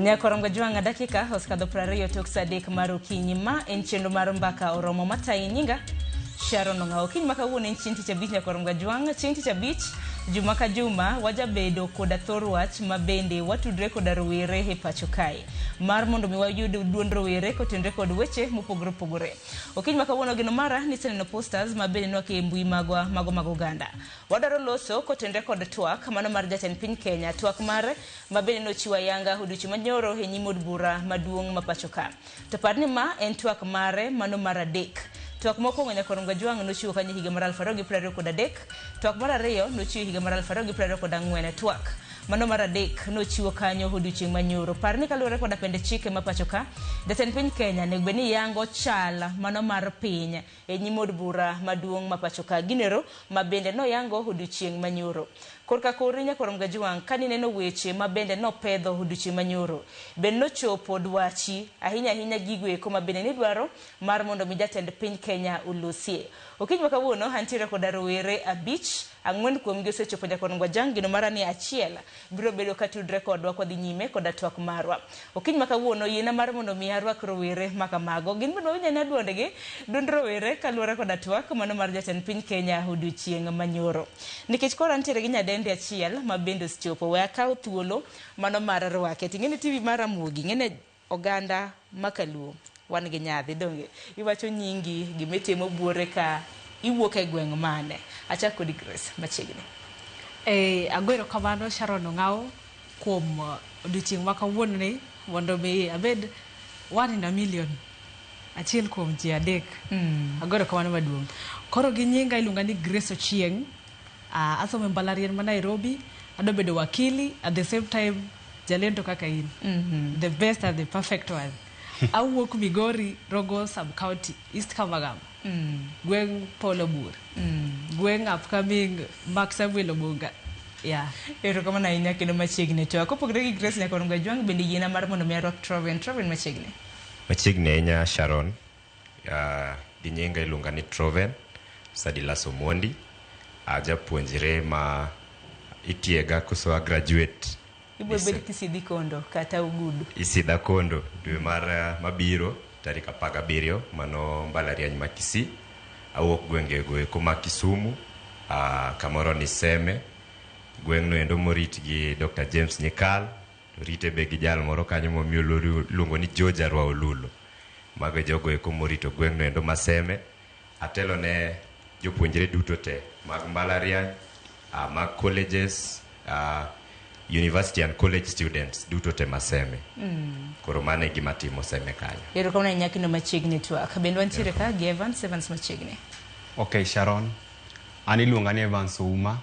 Nyakorom Gajwanga dakika oskadho 20 tok saa 3 mar okinyi ma en chenro mar mbaka oromo matai nyinga Sharon Ong'ao. Okinyi ma kawuono en chieng' tich abich Nyakorom Gajwanga. Chieng' tich abich juma ka juma wajabedo koda thor wach ma bende watudre koda rowere e pacho kae mar mondo mi wayud duond rowere kotenre kod weche mopogore opogore. Okinyi ma kawuono gino mara ni seneno posters ma bende nwake mbui mag oganda. Wadaro loso kotenre kod twak mano mar jatend piny Kenya, twak mare ma bende nochiwa yanga odiochieng' manyoro e nyim od bura maduong' ma pacho ka. To parni ma en twak mare mano mar adek. Twak mokwongo Nyakorom Gajwanga nochiwo kanyo higa mar 2023, twak mar ariyo nochiwo higa mar 2024, twak mano mar adek nochiwo kanyo odiochieng' manyoro. Parni kaluwore koda pende chike ma pacho ka, jatend piny Kenya nego beni yango chala mano mar piny e nyim od bura maduong' ma pacho ka. Ginero ma bende no yango odiochieng' manyoro. Korka kori Nyakorom Gajwanga kani neno weche ma bende no pedho odiochieng' manyoro. Ben no chopo dwachi ahinya gigo eko ma bende ni dwaro mar mondo mi jatend piny Kenya ulusie. Okinyi makawuono antiere koda rowere abich, ang'wen kuom gi osechopo Nyakorom Gajwanga. Gino mara ni achiel biro bedo katudre kodwa kodhi nyime koda twak marwa. Okinyi makawuono yiena mar mondo mi arwak rowere makamago. Gin bende winyane duondgi, duond rowere kaluwore koda twak mano mar jatend piny Kenya odiochieng' manyoro. Nikech koro antiere gi nyadende achiel ma bende osechopo, we akaw thuolo mano mar rwake. Ting'eni TV mar Ramogi, ng'ene oganda makaluo wan gi nyadhi donge iwacho nyingi gimetimo buore ka iwuok e gweng' mane. Achak kod Grace machiegni. Agwero kamano Sharon Ong'ao kuom odiochieng' ma kawuono ni mondo mi abed 1 in a million, achiel kuom ji adek. Agwero kamano maduong'. Koro gi nyinga iluonga ni Grace Ochieng'. Asomo e mbalariany ma Nairobi, ado bedo wakili, at the same time jalendo kaka in. The best and the perfect one. Awuok Migori, Rogo Sub-County, East Kamagam. Gweng' Polo Bur. Gweng' upcoming Mark Samuel Ogunga. Yeah. Ero kama na inya kendo machiegni to akopogre gi Grace Nyakorom Gajwanga bende yiena mar mondo mi arwak Troven machiegni. Machiegni inya Sharon. Gi nyinga iluonga ni Troven Sadilas Omondi. Japuonjre ma itiega koso graduate. Ibo bed kisidhi kondo kata ugudu. Isidha kondo dwe mar mabiro tarik 17 mano mbalariany ma Kisii. Awuok gwenge go eko ma Kisumu, kamoro ni Seme. Gweng'no endo morit gi Dr. James Nyikal, rite be gi jal moro kanyo momiyo luongo ni George Arwa Olulo. Mago jogo eko morito gweng'no endo ma Seme. Atelo ne jopuonjre duto te mag mbalariany, mag colleges, university and college students duto te maseme. Koro mane gima timo Seme kanyo. Ero kama na inya kendo machiegni twak. Bende wantiere ka gi Evans machiegni. Okay Sharon. Ani luonga ni Evans Ouma.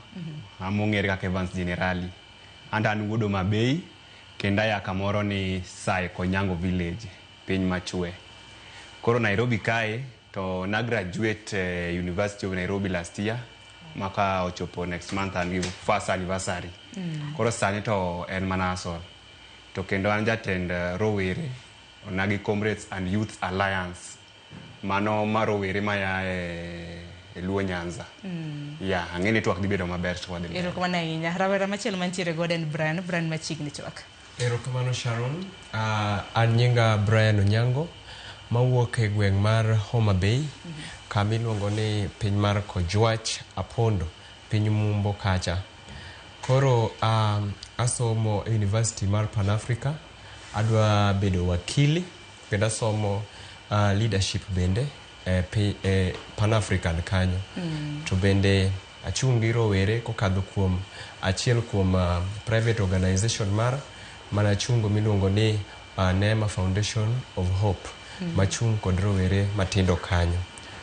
Among'ere kaka Evans Generali. An wuodo Mabei kenda ya kamoro ni Sai Konyango village, piny machwe. Koro Nairobi kae to na graduate University of Nairobi last year. Maka ochopo next month and give first anniversary. Koro sani to en manasol. To kendo an jatend rowere onagi Comrades and Youth Alliance. Mano marowere maya e Luo Nyanza. Yeah, ang'eni twak dhi bedo maber to wadhi. Ero kamano ahinya. Rawera machielo mantiere goden Brian machiegni twak. Ero kamano Sharon. An nyinga Brian Onyango mawuok e gweng' mar Homa Bay. Kamiluongo ni piny mar Kojwach Apondo, piny Mumbo kacha. Koro asomo University mar Pan Africa, adwa bedo wakili, kendo asomo leadership bende Pan African kanyo. To bende achungi rowere kokadho kuom achiel kuom private organization mana chungo miluongo ni Neema Foundation of Hope, machung kod rowere matindo kanyo.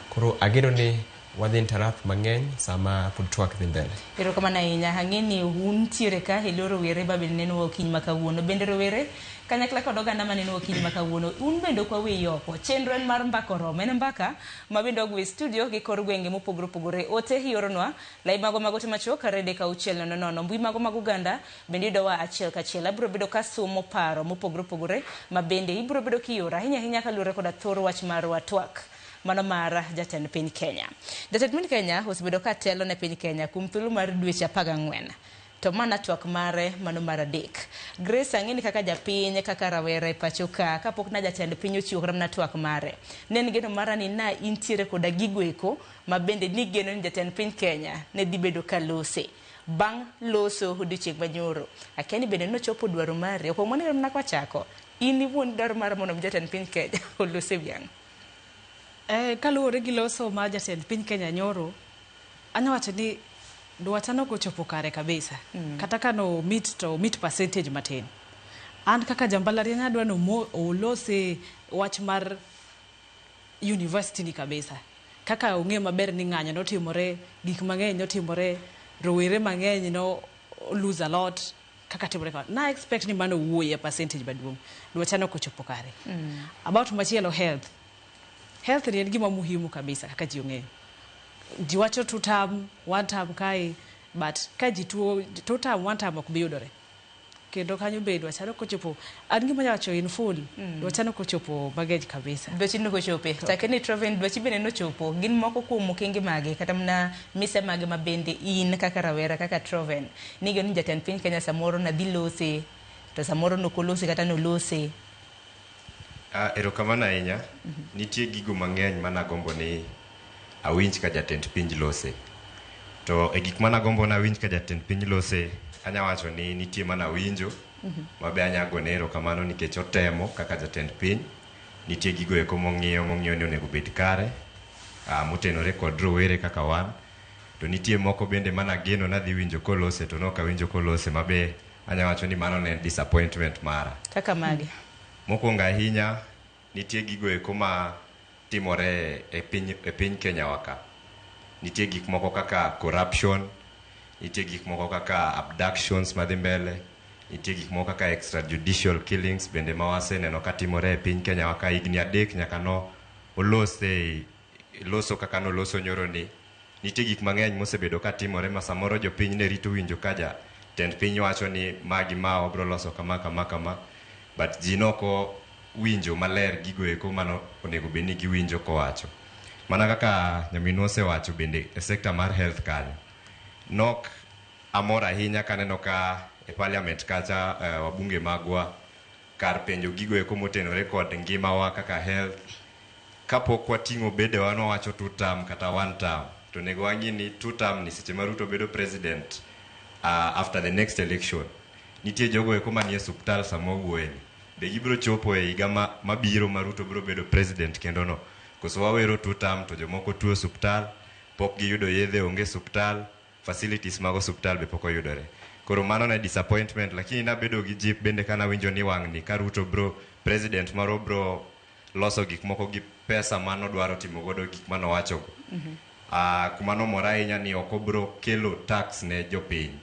Koro ageno ni wadhi interrupt mang'eny sama pod twak dhi mbele. Ero kamano ahinya. Ang'eni untiere ka helo rowere ba bende neno okinyi makawuono. Bende rowere kanyakla kod oganda maneno okinyi makawuono. Un bende kwa wi oko. Chenro en mar mbaka oromo. En mbaka ma bende ogwe studio gi kor gwenge mopogore opogore. Ote hioronwa lai mago temacho karede ka uchiel nono. Mbui mago uganda bende dowa achiel kachiel. Abro bedo ka somo paro mopogore opogore ma bende ibro bedo kiora hinya kaluwore koda thoro wach mar watwak. Mano mar jatend piny Kenya. Jatend piny Kenya osebedo ka telo ne piny Kenya kuom thuolo mar dweche 14. to mana twak mare mano mar adek. Grace ang'eni kaka japiny kaka rawera pacho ka kapok na jatend piny ochiwo na twak mare. Nen geno mara ni na intiere koda gigoeko mabende ni geno ni jatend piny Kenya ne dhi bedo kalose. Bang' loso odiochieng' manyoro. Akiani bende nochopo dwaro mare. Ok omone na kwa chako. In iwuon dwaro mare mondo jatend piny Kenya olose biang'. Kaluwore gi loso ma jatend piny Kenya nyoro, anyawacho ni dwachano kochopo kare kabisa. Kata kano meet percentage matin. An kaka jambalariany adwa no olose wach mar university ni kabisa. Kaka ong'e maber ni ng'anyo notimore, gik mang'eny notimore, rowere mang'eny no lose a lot, kaka timore ka. Na expect ni mano wuoye percentage maduong'. Dwachano kochopo kare. About machielo health. Health ni en gima muhimu kabisa kaka ji ong'eyo. Ji wacho 2 term, 1 term kae, but ka ji tuo 2 term, 1 term ok biyudore. Kendo kanyo be dwachano kochopo, an gima nyawacho in full, dwachano kochopo bagage kabisa. Dwachi no kochope. Takeni Troven dwachi bende no chopo. Gin moko kuom okenge mage kata mna mise mage mabende in kaka rawera kaka Troven. Nigo ni jatend piny Kenya samoro na dhi lose, to samoro no kolose kata no lose. Erokamano ahinya. Nitie gigo mang'eny managombo ni awinj ka jatend piny lose. To e gik managombo na awinj ka jatend piny lose, anyawacho ni nitie mana winjo. Mabe anyago ne erokamano nikech otemo kaka jatend piny. Nitie gigo eko mong'iyo ni onego bed kare. Motenore kod rowere kaka wan. To nitie moko bende manageno na dhi winjo kolose to noka winjo kolose, mabe anyawacho ni mano ne disappointment mara. Kaka mage. Mokwongo ahinya nitie gigo eko ma timore e piny Kenya waka. Nitie gik moko kaka corruption, nitie gik moko kaka abductions madhi mbele, nitie gik moko kaka extrajudicial killings bende mawaseneno ka timore e piny Kenya waka higni 3 nyaka no loso kaka no loso nyoro ni. Nitie gik mang'eny mosebedo ka timore ma samoro jopiny ne rito winjo ka jatend piny wacho ni magi ma obro loso kama. But ji noko winjo maler gigo eko mano onego bed ni giwinjo kowacho. Mana kaka nyaminu osewacho bende e sekta mar health kanyo. Nok amor ahinya kaneno ka e parliament kacha wabunge magwa kar penjo gigo eko motenore kod ngimawa kaka health. Kapok wating'o bede wano wacho 2 term kata 1 term, to nego wang'i ni 2 term ni seche ma Ruto bedo president after the next election. Nitie jogo eko manie suptal samowuoye. Be gibro chopo e higa mabiro ma Ruto bro bedo president kendo no. Koso wawero 2 term to jomoko tuo suptal, pok giyudo yedhe, onge suptal, facilities mago suptal be pok oyudore. Koro mano na disappointment, lakini nabedo gi jip bende kana winjo ni wang' ni ka Ruto bro president maro bro loso gik moko gi pesa mano dwaro timo godo gik mano wacho. Kumano mora ahinya ni ok obro kelo tax ne jopiny.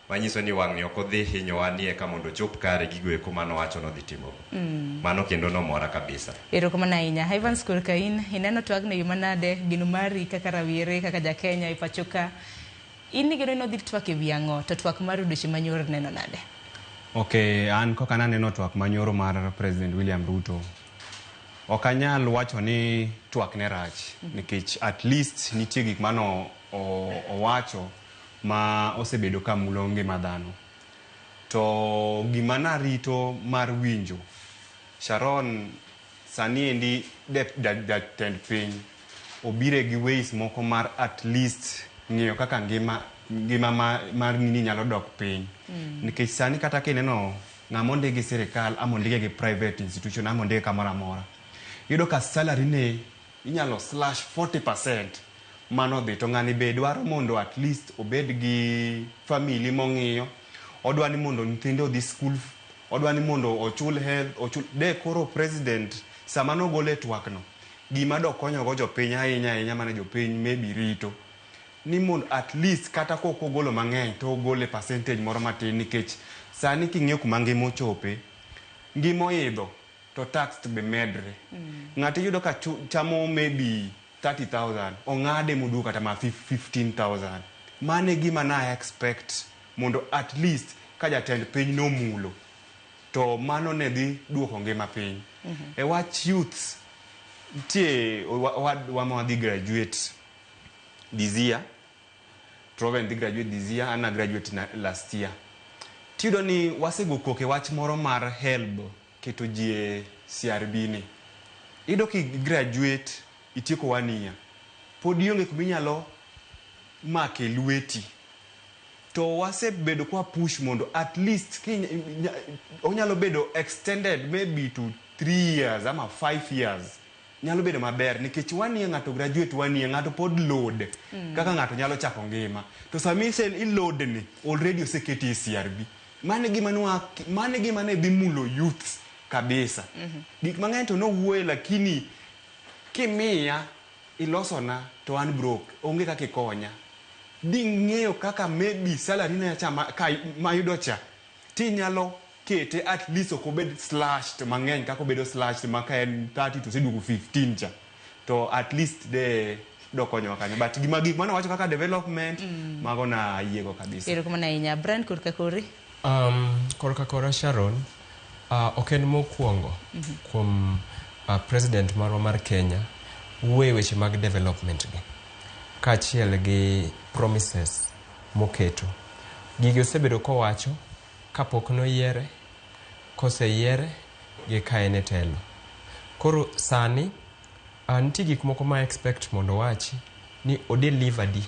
Manyiso ni wang' ni ok odhi hinyowa ni eka mondo chop kare gigo eko mano wacho no dhi timo. Mano kendo no mora kabisa. Erokamano ahinya. Evans Kurkain, ineno twagno yo manade gino mari kaka rawere kaka jakenya ipacho ka. In gino no dhi twak e wiang'o, to twak mar odiochieng' manyoro neno nade? Okay, an koka naneno twak manyoro mar President William Ruto. Ok anyal wacho ni twak ne rach, nikech at least nitie gik mano owacho ma osebedo ka mulo ngima dhano. To gima narito mar winjo, Sharon sani endi jatend piny obire gi ways moko mar at least ng'iyo kaka ngima mar nini nyalo dok piny. Nikech sani kata kineno ng'ama ondike gi sirikal ama ondike gi private institution ama ondike kamoro amora, yudo ka salary ne inyalo slash 40%. Mano dhi to ng'ani be dwaro mondo at least obed gi family mong'iyo. Odwani mondo nyithinde odhi school, odwani mondo ochul health, de koro president sama no gole twakno. Gima do konyo go jopiny ahinya mane jopiny maybe rito ni mondo at least kata kok ogolo mang'eny to ogole percentage moro matin, nikech sani king'iyo kuma ngima ochope, ngima oidho to tax to be medre. Ng'ato yudo ka chamo maybe 30,000, ong'ade mudu kata ma 15,000. Mane gima na expect mondo at least ka jatend piny no mulo, to mano ne dhi duoko ngima piny. E wach youth, tie wama wadhi graduate this year, Troven dhi graduate this year, ana graduate last year. Tiyudo ni wasego koke wach moro mar HELB keto ji CRB ni. Iyudo ki graduate itieko 1 year. Pod ionge kuminyalo make lweti. To wasebedo kwa push mondo at least onyalo bedo extended maybe to 3 years ama 5 years. Nyalo bedo maber nikech 1 year ngato graduate 1 year ngato pod load kaka ngato nyalo chako ngima. To samisen i load ni already oseketi CRB. Mane gima ne dhi mulo youth kabisa. Gik mang'eny to no wuoye lakini kimia ilosona to an broke onge kaka ikonya. Di ng'eyo kaka maybe salary na chama ka mayudo cha ti nyalo kete at least okobed slashed mang'eny kako bedo slashed maka en 30 to sedugu 15 cha to at least de dokonyo kanyo but gik mana wacho kaka development mago na yiego kabisa. Ero kuma na inya brand kurka kori korka kora Sharon oken mokwongo kuom president marwa mar Kenya wuoyo weche mag development gi kaachiel gi promises moketo. Gigi osebedo kowacho kapok noyiere, koseyiere gi kaene telo. Koro sani nitie gik moko ma expect mondo wachi ni odeliver di.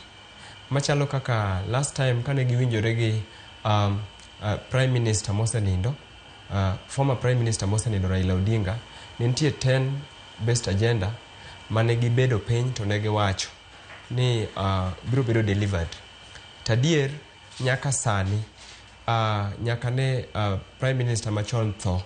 Machalo kaka last time kane giwinjore gi Prime Minister Mosenindo, former Prime Minister Mosenindo Raila Odinga, nitie 10 best agenda mane gibedo piny to ne giwacho ni biro bedo delivered. Tadier nyaka sani nyaka ne Prime Minister machon tho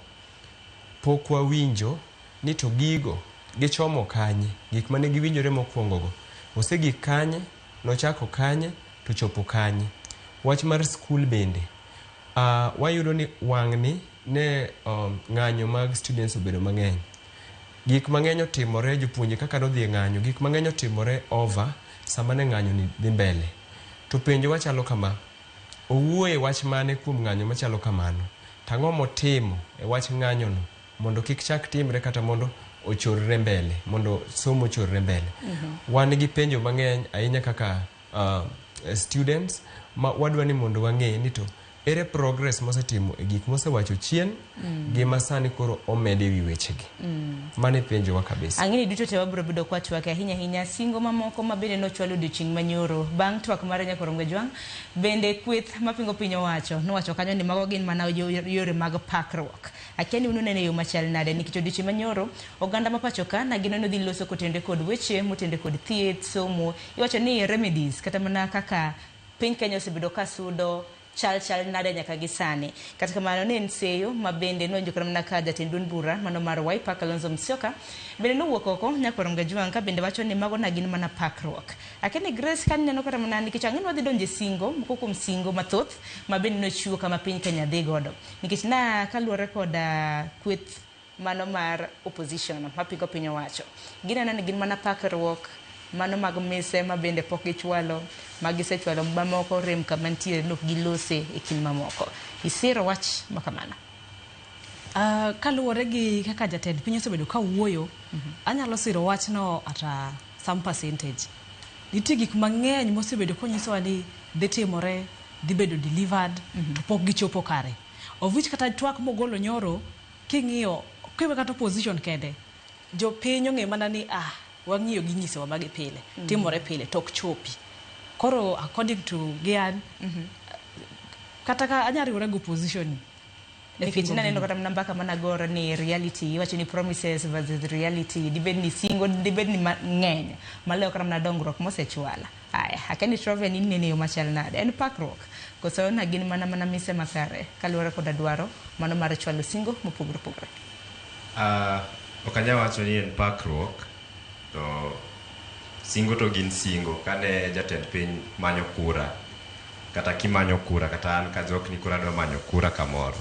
pok wawinjo ni to gigo gichomo kanye, gik mane giwinjore mokwongo go osegik kanye, nochako kanye to chopo kanye. Wach mar school bende wayudo ni wang'ni ne ng'anyo mag students obedo mang'eny. Gik mang'eny otimore jopuonje kaka nodhi ng'anyo, gik mang'eny otimore over sama ne ng'anyo ni dhi mbele. To penjo wachalo kama, owuoye wach mane kuom ng'anyo machalo kamano, tang'o motimo e wach ng'anyo no mondo kik chak timre kata mondo ochorre mbele, mondo somo ochorre mbele. Wan gi penjo mang'eny ahinya kaka students ma wadwa ni mondo wang'e ni to ere progress mosetimo e gik mosewacho chien gi masani koro omede wi wechegi. Mane penjo wa kabisa. Ang'ini duto te wabro bedo kwa twak ahinya singo mamoko mabende nochwalo odiochieng' manyoro bang' twak mar Nyakorombe Jwang' bende kweth mapingo piny owacho nowacho kanyo ni mago gin mana yore mag pakruok. Akia ni unune yo machal nade nikech odiochieng' manyoro oganda mapacho ka na gino dhi loso kotende kod weche motende kod thieth somo iwacho ni remedies kata mana kaka piny Kenya osebedo kasudo chal nade nyaka gisani. Katika maana ne nseyo mabende no njokana mnaka jatend duond bura mano mar Wiper Kalonzo Musyoka bende no wuok oko Nyakorombe Jwang' ka bende wacho ni mago na gin mana pakruok. Akini Grace kan neno kata mana nikech ang'en wadhi donje singo moko kuom singo mathoth mabende no chiwo kama piny Kenya dhi godo nikech na kaluore koda kweth mano mar opposition mapingo piny owacho gineno ni gin mana pakruok mano mag mise mabende pok gichwalo magisechwalo mamoko rem kama ntiere nok gilose e kin mamoko. Isiro wach makamana. Kaluwore gi kaka jatend piny osebedo ka wuoyo, anyalo siro wach no ata some percentage. Nitie gik mang'eny mosebedo konyisowa ni dhi timore, dhi bedo delivered, pok gichopo kare. Of which kata twak mogolo nyoro king'iyo kiwe kata opposition kende. Jo piny ong'e mana ni wang'iyo gi nyisowa magi pile, timore pile tok chopi. Koro according to Gian kata ka anyariwore go opposition nikech naneno kata mnambaka managora ni reality wacho ni promises versus reality dibed ni singo dibed ni ng'eny maleo kata mnadongruok mosechwala. Aya akeni Troven ni nene yo machal nade en pakruok koso na gin mana mise makare kaluwore koda dwaro mano mar chwalo singo mopogore pogore. Okanya wacho ni en pakruok to singo to gin singo kane jatend piny manyo kura kata kimanyo kura kata an kajok ni kura do manyo kura kamoro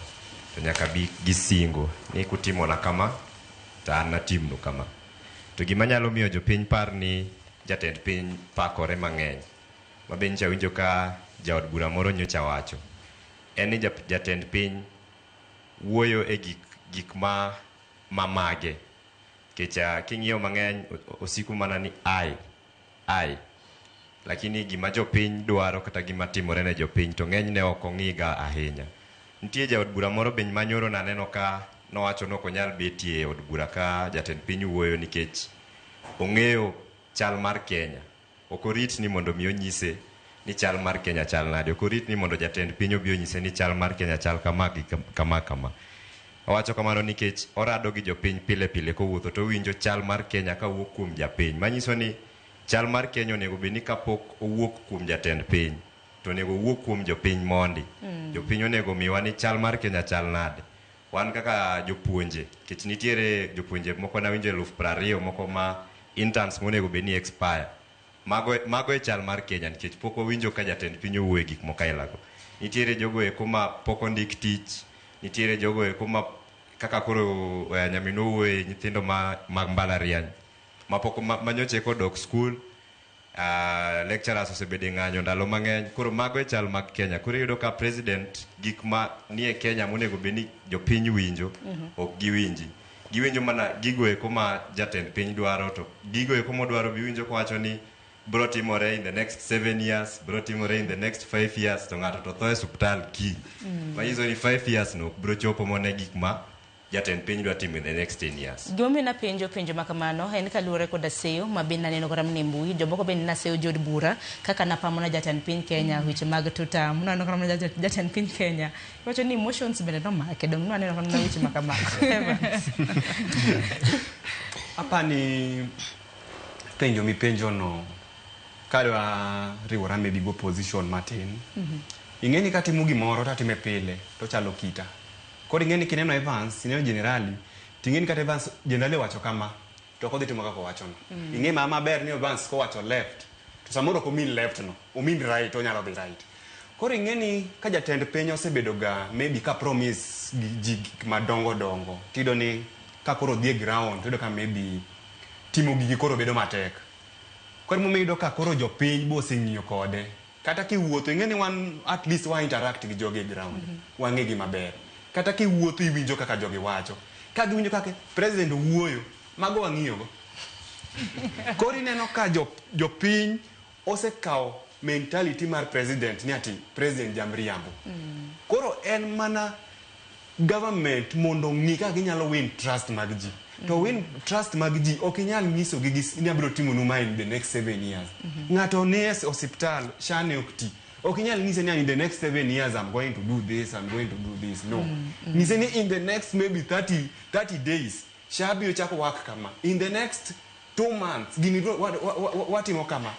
to nyaka bi gisingo ni kutimo na kama ta an natimno kama to gima nyalo miyo jopiny par ni jatend piny pakore mang'eny maben chawinjo ka jaod bura moro nyocha wacho en ni jatend piny wuoyo e gik mamage kecha king'iyo mang'eny osiku mana ni ai lakini gima jopiny dwaro kata gima timore ne jopiny to ng'enyne ok ong'iga ahinya. Nitie jaod bura moro biny manyoro naneno ka nowacho ni ok onyal betie e od bura ka jatend piny wuoyo nikech ong'eyo chal mar Kenya. Ok orit ni mondo mi onyise ni chal mar Kenya chal nade. Ok orit ni mondo jatend piny obi onyise ni chal mar Kenya chal kama gi kama. Owacho kamano nikech orado gi jopiny pile pile kowuotho to winjo chal mar Kenya ka wuok kuom japiny. Manyiso ni chal mar Kenya onego bed ni kapok owuok kuom jatend piny to onego owuok kuom jopiny mondi. Jopiny onego miwa ni chal mar Kenya chal nade. Wan kaka jopuonje, kech nitiere jopuonje moko na winjo 20,000 moko ma interns monego bed ni expire. Mago e chal mar Kenya nikech pok owinjo ka jatend piny owuoyo gik moko ailago. Nitiere jogo eko ma pok ondik tich, nitiere jogo eko ma kaka koro nyamino owuoyo nyithindo mag mbalariany mapok manyoche kodok skul. Lecturers osebede ng'anyo ndalo mang'eny. Koro mago e chal mag Kenya. Koro yudo ka president gik ma nie Kenya monego bed ni jopiny winjo ok giwinji. Giwinjo mana gigo eko ma jatend piny dwaro, to gigo eko modwaro biwinjo kowacho ni bro timore in the next 7 years, bro timore in the next 5 years, to ng'ato to tho e suptal ki. Manyiso ni 5 years no bro chopo mone gik ma jatend piny dwa timo in the next 10 years. Gimomiyo napenjo makamano en kaluwore koda seyo mabende naneno kata mne mbui jomoko bende naseyo jod bura kaka napamona jatend piny Kenya weche mag tutam naneno kata jatend piny Kenya wacho ni emotions bende nomake dong naneno kata weche makamano. Hapa ni penjo mi penjo no kadwa riwora maybe go position matin. Ing'eni katimo gimoro tatime pile to chalo kita. Kodi ng'eni kineno Evans, ineno generali, ting'eni kata Evans generali wacho kama, to kodhi timo kako wacho no. Ing'e mama ber ni Evans ko wacho left, to samoro ko mean left no, o mean right, onyalo dhi right. Kodi ng'eni ka jatend piny osebedo ga maybe ka promise gi madongo. Tido ni ka koro dhi ground, tido ka maybe timo gigi koro bedo matek. Kodi momido ka koro jopiny bo sing'iyo kode. Kata ki wuotho ing'eni wan at least wa interact gi jogi ground. Wang'e gi maber. Kata ki wuotho iwinjo kaka jogi wacho. Ka giwinjo kaka president wuoyo, mago wang'iyo go. Kori neno ka jopiny osekao mentality mar president ni ati president jamriambo. Koro en mana government mondo ng'i ka ginyalo win trust mag ji. To win trust mag ji ok inyal nyiso gi nyabiro timo numa in the next 7 years. Ng'ato ne hospital shane okti. Ok inyal ng'ise ni in the next 7 years I'm going to do this, I'm going to do this. No. Ng'ise ni in the next maybe 30 days shabi ochako work kama. In the next 2 months gini watimo kama.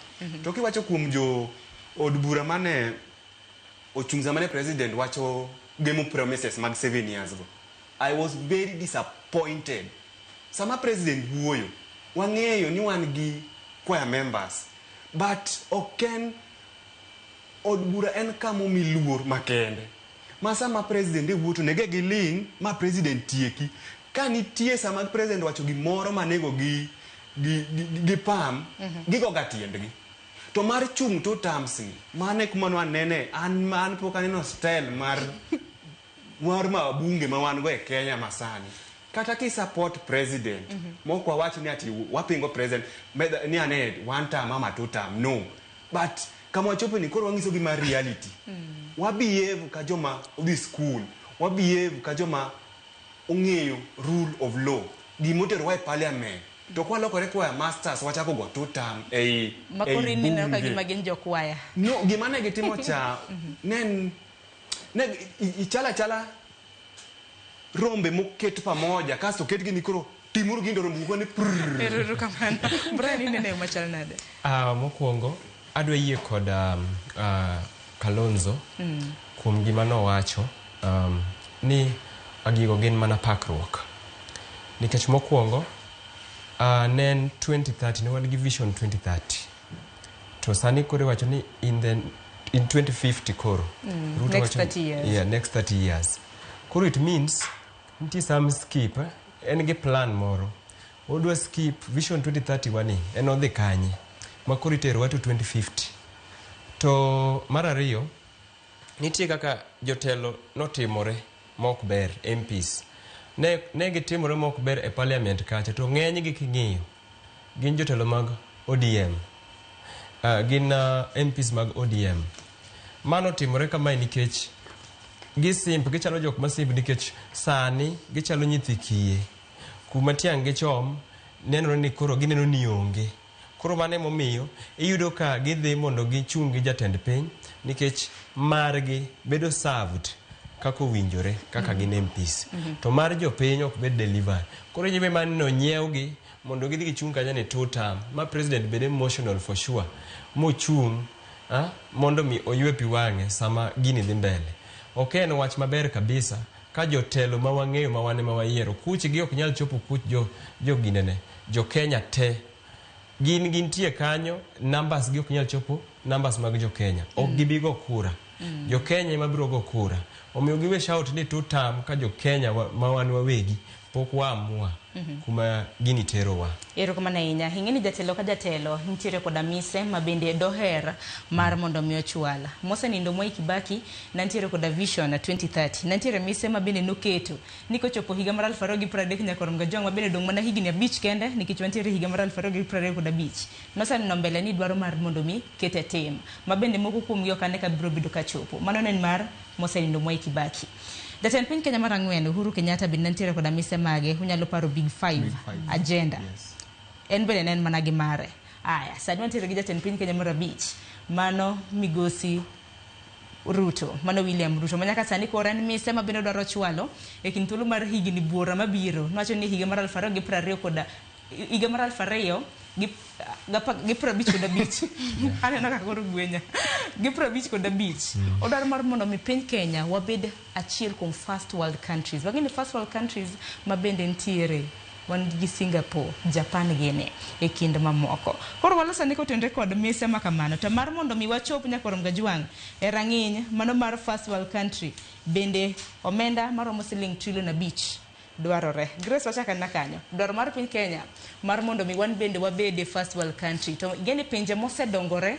To kiwacho kuom jo od bura mane ochungza mane president wacho game promises mag 7 years go. I was very disappointed. Sama president wuoyo, wang'eyo ni wan gi choir members, but oken od bura en kamo miluor makende. Sama president wuoto nege gi ling ma president tieki. Ka nitie sama president wacho gimoro manego gi pam, gigo gatiendgi. To mar chung to tamsi, mane kumano anene, man poka neno style mar mabunge ma wan go e Kenya masani. Kata ki support president, moko wawachi ni ati wapingo president, ni ane 1 term ama 2 term, no. But kama wachopo ni koro wangiso gima reality. Wabehave ka joma udhi school, wabehave ka joma ong'eyo rule of law. Gimotero wa parliament. To kwa lokore kwa masters wachako go 2 term makori ni neno ka gima gin jokwaya. No, gima ne gitimo cha ne ichala rombe moket pamoja kasto ketgi ni koro timuru gindo rombe ko ni Eruru kamano. Brian ni nene machal nade. Mokwongo adwa yie kod Kalonzo kuom gima no wacho ni agigo gin mana pakruok. Nikech mokwongo nen 2030 ne wan gi vision 2030. To sani kore wacho ni in 2050 koro. Next 30 years. Yeah, next 30 years. Koro it means nti some skip en ge plan moro. Odwa skip vision 2030 wani en odhi kanye. Makoro itero watu 2050. To mar ariyo nitie kaka jotelo notimore mok ber MPs. Ne gitimore mok ber e parliament kacha to ng'eny gi king'iyo gin jotelo mag ODM. gin MPs mag ODM. Mano timore kamae nikech gisimp, gichalo jok masimp nikech sani gichalo nyithi kiye. Kuma tiang' gichom, nenore ni koro gineno ni onge. Koro mane momiyo iyudo ka gidhi mondo gichung' gi jatend piny nikech margi bedo served kako winjore kaka gin MPs. To mar jopiny ok bed deliver. Koro nyime manino nyiewgi mondo gidhi gichung' kanya ne 2 term. Ma president bed emotional for sure. Mochung' mondo mi oywe pi wang'e sama gini dhi mbele. Ok en wach maber kabisa ka jotelo ma wang'eyo ma wane ma wayiero kuch gi ok nyal chopo kuch jo ginene jo Kenya te gintie kanyo, numbers gi ok nyal chopo numbers mag jo Kenya. Ok gibigo kura. Jo Kenya ema biro go kura. Omiyo giwe shout ni 2 term ka jo Kenya ma wan wawegi pok waamua kuma gini terowa. Erokamano ahinya. Ing'eni jatelo ka jatelo nitiere koda mise ma bende doher mar mondo mi ochwala. Mosenindo Mwai Kibaki nantiere koda vision 2030. Nantiere mise ma bende noketo ni kochopo higa mar 2030 nyaka rom Gajwang' ma bende dong' mana higni 5 kende nikech wantiere higa mar 2025. Noseneno mbele ni dwaro mar mondo mi kete tim. Ma bende moko kuomgi ok ane ka biro bedo ka chopo. Mano nen mar mosenindo Mwai Kibaki. Jatend piny Kenya mar ang'wen Uhuru Kenyatta bende nantiere koda mise mage, unyalo paro Big Five agenda. Yes. En bende nen mana gi mare. Aya, sani wantiere gi jatend piny Kenya mar 5, mano Migosi Ruto, mano William Ruto. Manyaka sani koro en mise ma bende dwaro chwalo e kind thuolo mar higni buora mabiro. Nowacho ni higa mar 2020 koda higa mar 2000 gi 55 aneno kaka koro gwenya gi 55 odwaro mar mondo mi piny Kenya wabed achiel kuom first world countries. Wagini first world countries ma bende ntiere wan gi Singapore, Japan gene e kind mamoko. Koro walosani kotenre kod mise ma kamano to mar mondo mi wachop nyaka rom Gajwang' e rang'iny mano mar first world country bende omenda maromo siling trillion 5 dwarore. Grace wachaka na kanyo. Dwaro mar piny Kenya mar mondo mi wan bende wabede first world country. To gene pinje mosedongore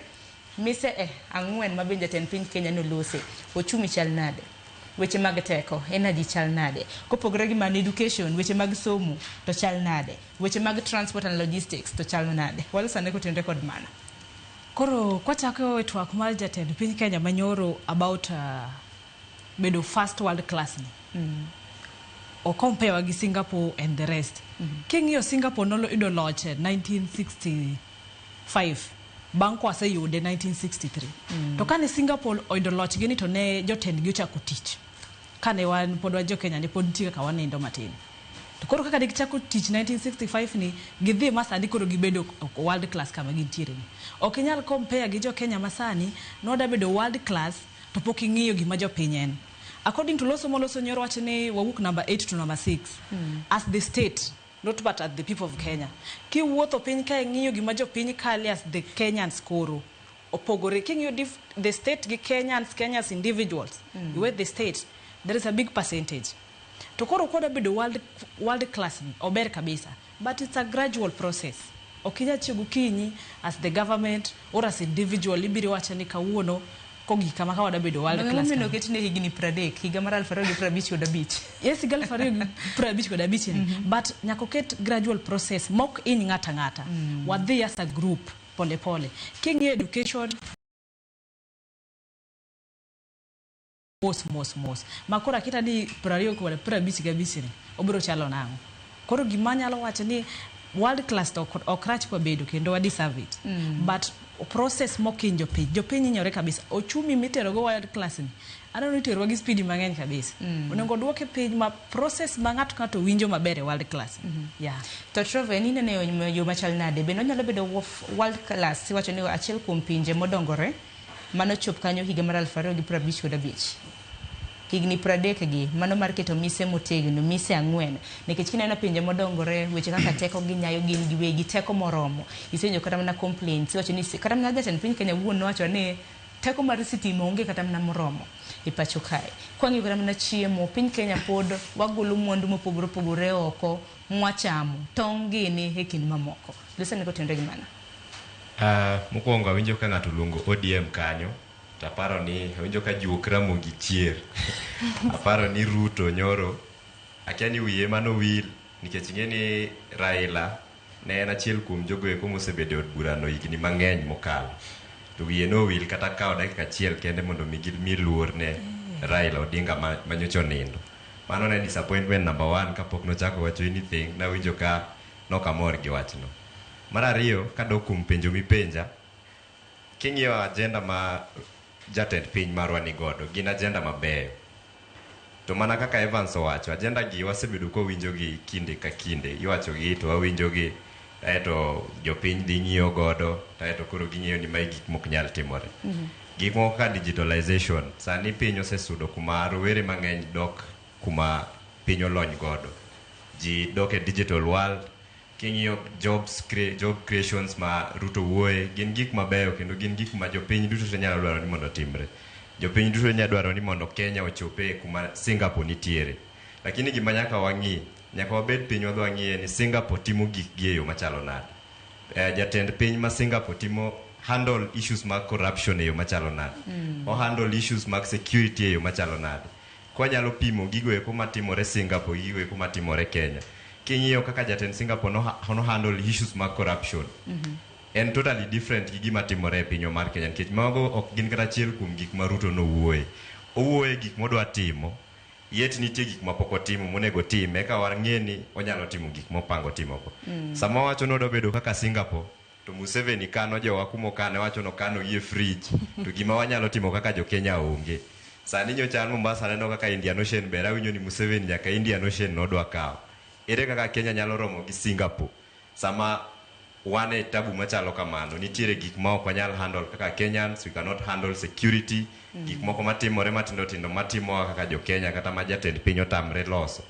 mise ang'wen ma bende jatend piny Kenya nolose. Ochumi chal nade? Weche mag teko, energy chal nade? Kopogore gi man education, weche mag somo to chal nade? Weche mag transport and logistics to chal nade? Walosane kotenre kod mano. Koro kwachako twak mar jatend piny Kenya manyoro about bedo first world class ni. O compare gi Singapore and the rest. King'iyo Singapore noloyudo loch 1965. Bang' kwaseyude 1963. To kane Singapore oyudo loch gini to ne jotendgi ochako tich. Kane wan pod wajo Kenya ne pod tiga ka wanindo matin. To koro kaka gichako tich 1965 ni gidhi masani koro gibedo world class kama gintiere ni. Ok inyal compare gi jo Kenya masani noda bedo world class to pok ing'iyo gima jo piny en. According to Loso Moloso nyoro wacho ni wawuok number 8 to number 6 as the state, not but as the people of Kenya. Ki wuotho piny ka ng'iyo gima jo piny kali as the Kenyans koro opogore. King'iyo the state gi Kenyans individuals, with the state there is a big percentage. To koro koda bedo world class ober kabisa, but it's a gradual process. Okinya chiego kinyi as the government or as individual ibiro wacha ni kawuono kogi kama kawa da bedo world class. Mino ketine higni 30 higa mar 2025 kod 5. Yes, higa 2025 kod 5 but nyako ket gradual process mok in ng'ata. Wadhi as a group pole pole. Kingi education mos. Makora kita ni 20 kod 25 ni obiro chalo nango. Koro gima nyalo wacho ni world class to okrach kwa bedo kendo wa deserve it. But process mokin jopiny nyore kabisa. Ochumi mitero go world class ni aneno ni itero gi speed mang'eny kabisa. Onego duoke piny ma process ma ng'ato winjo maber e world class. Yeah. To Trevor ni nene yo machal nade bende nyalo bedo world class wacho ni achiel kuom pinje modongore mano chop kanyo higa mar 2025 kod 5. Higni 30 gi mano mar keto mise motegno mise ang'wen nikech kineno pinje modongore weche kaka teko gi nyayo gin giwegi teko moromo isenyo kata mana complaints wacho ni kata mana jatend piny Kenya wuon wacho ni teko mar sitima onge kata mana moromo e pacho kae. Kwang'iyo kata mana chiemo piny Kenya pod wagolo mwandu mopogore oko mwachamo tong' gini e kind mamoko. Lisane kotenre gi mana. Mokwongo awinjo ka ng'ato luongo ODM kanyo taparo ni awinjo ka juok Ramogi Chier. Aparo ni Ruto nyoro akia ni wiye mano wil nikech ing'e ni Raila ne en achiel kuom jogo eko mosebedo od burano higni mang'eny mokalo to wiye nowil kata kawo dakika achiel kende mondo mi luor ne Raila Odinga manyocha onindo. Mano ne disappointment number 1 kapok nochako wacho anything, nawinjo ka nokamor gi wachno. Mar ariyo, kadok kuom penjo mipenja, king'iyo agenda ma jatend piny marwa ni godo, gin agenda mabeyo. To mana kaka Evans owacho, agenda gi wasebedo kowinjo gi kinde ka kinde, iwacho gi to wawinjo gi, to jopiny dhi ng'iyo godo, to koro ging'iyo ni mai gik mok nyal timore. Gik moko ka digitalization, sani piny osesudo kuma rowere mang'eny dok kuma piny olony godo. Ji dok e digital world, king'iyo job creations ma Ruto wuoye, gin gik mabeyo kendo gin gik ma jopiny duto te nyalo dwaro ni mondo timre. Jopiny duto nyalo dwaro ni mondo Kenya ochope kuma Singapore nitiere. Lakini gima nyaka wang'i, nyaka wabed piny wadwa ng'iye ni Singapore timo gik gi e yo machalo nade. Jatend piny ma Singapore timo handle issues mag corruption e yo machalo nade. O handle issues mag security e yo machalo nade. Kwa nyalo pimo gigo eko matimore Singapore, gigo eko matimore Kenya. King'iyo kaka jatend Singapore no handle issues mag corruption. En totally different gi gima timore e pinyo mar Kenya. Nikech mago ok gin kata achiel kuom gik ma Ruto nowuoye. Owuoye gik modwa timo, yet nitie gik mapok otimo monego time, eka wang'e ni onyalo timo gik mopango timo ko. Sama wacho nodo bedo kaka Singapore, to Museveni kano jowa kumo kane wacho no kano yie fridge, to gima wanyalo timo kaka jo Kenya onge. Sani nyocha an Mombasa neno kaka Indian Ocean bera winyo ni Museveni nyaka Indian Ocean nodwa kawo. Ere kaka Kenya nyalo romo gi Singapore sama wane tabu machalo kamano, nitiere gik ma ok wanyal handle kaka Kenyans, we cannot handle security, gik moko matimore matindo matimo kaka jo Kenya kata ma jatend piny otamre loso.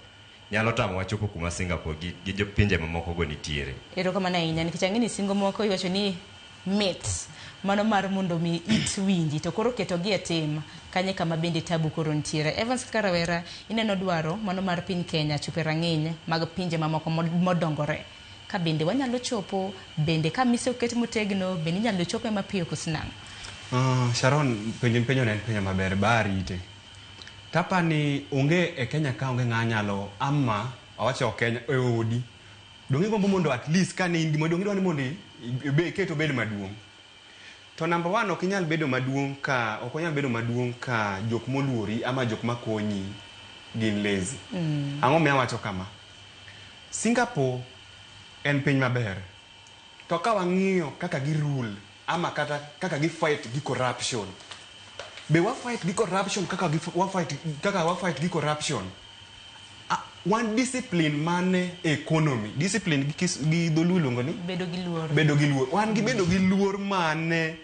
Nyalo tamo wachopo kuma Singapore gi jo pinje mamoko go nitiere. Ero kama na inya nikech ang'e ni singo moko iwacho ni mit mano mar mondo mi it winji to koro keto gi e tim kanye kama bende tabu koro nitiere. Evans Karawera, ineno dwaro mano mar piny Kenya chope rang'iny mag pinje mamoko modongore. Ka bende wanyalo chopo, bende ka mise oket motegno, bende nyalo chopo mapiyo kosnang. Sharon, penjo ne en penjo maber bari ite. Tapa ni onge e Kenya ka onge ng'anyalo ama awacho Kenya e odi. Dongi gombo mondo at least ka ne indi mondo ngidwa ni mondo keto bedo maduong'. To number 1 ok nyal bedo maduong' ka ok nyal bedo maduong' ka jok moluori ama jok makonyi gin lazy. Ang'o me awacho kama? Singapore en piny maber. To ka wang'iyo kaka gi rule ama kaka gi fight gi corruption. Be wa fight gi corruption kaka wa fight gi corruption. One discipline mane economy, discipline gi dholuo ngoni bedo gi luor. Wan gi bedo gi luor mane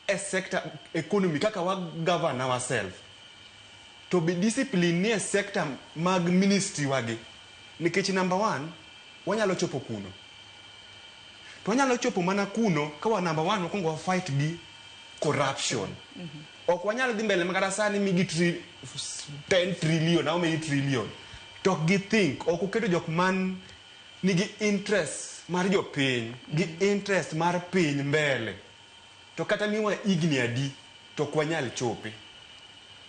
e sector economy kaka wa govern ourselves. To be discipline ni e sector mag ministry wage. Nikech number 1 wanyalo chopo kuno. To wanyalo chopo mana kuno ka wa number 1 wakongo wa fight gi corruption. Ok wanyalo dhi mbele makata sani migi 10 trillion au megi trillion. To gi think ok uketo jok man nigi interest mar jo piny, gi interest mar piny mbele. To kata miwa igni adi to kwanyal chope.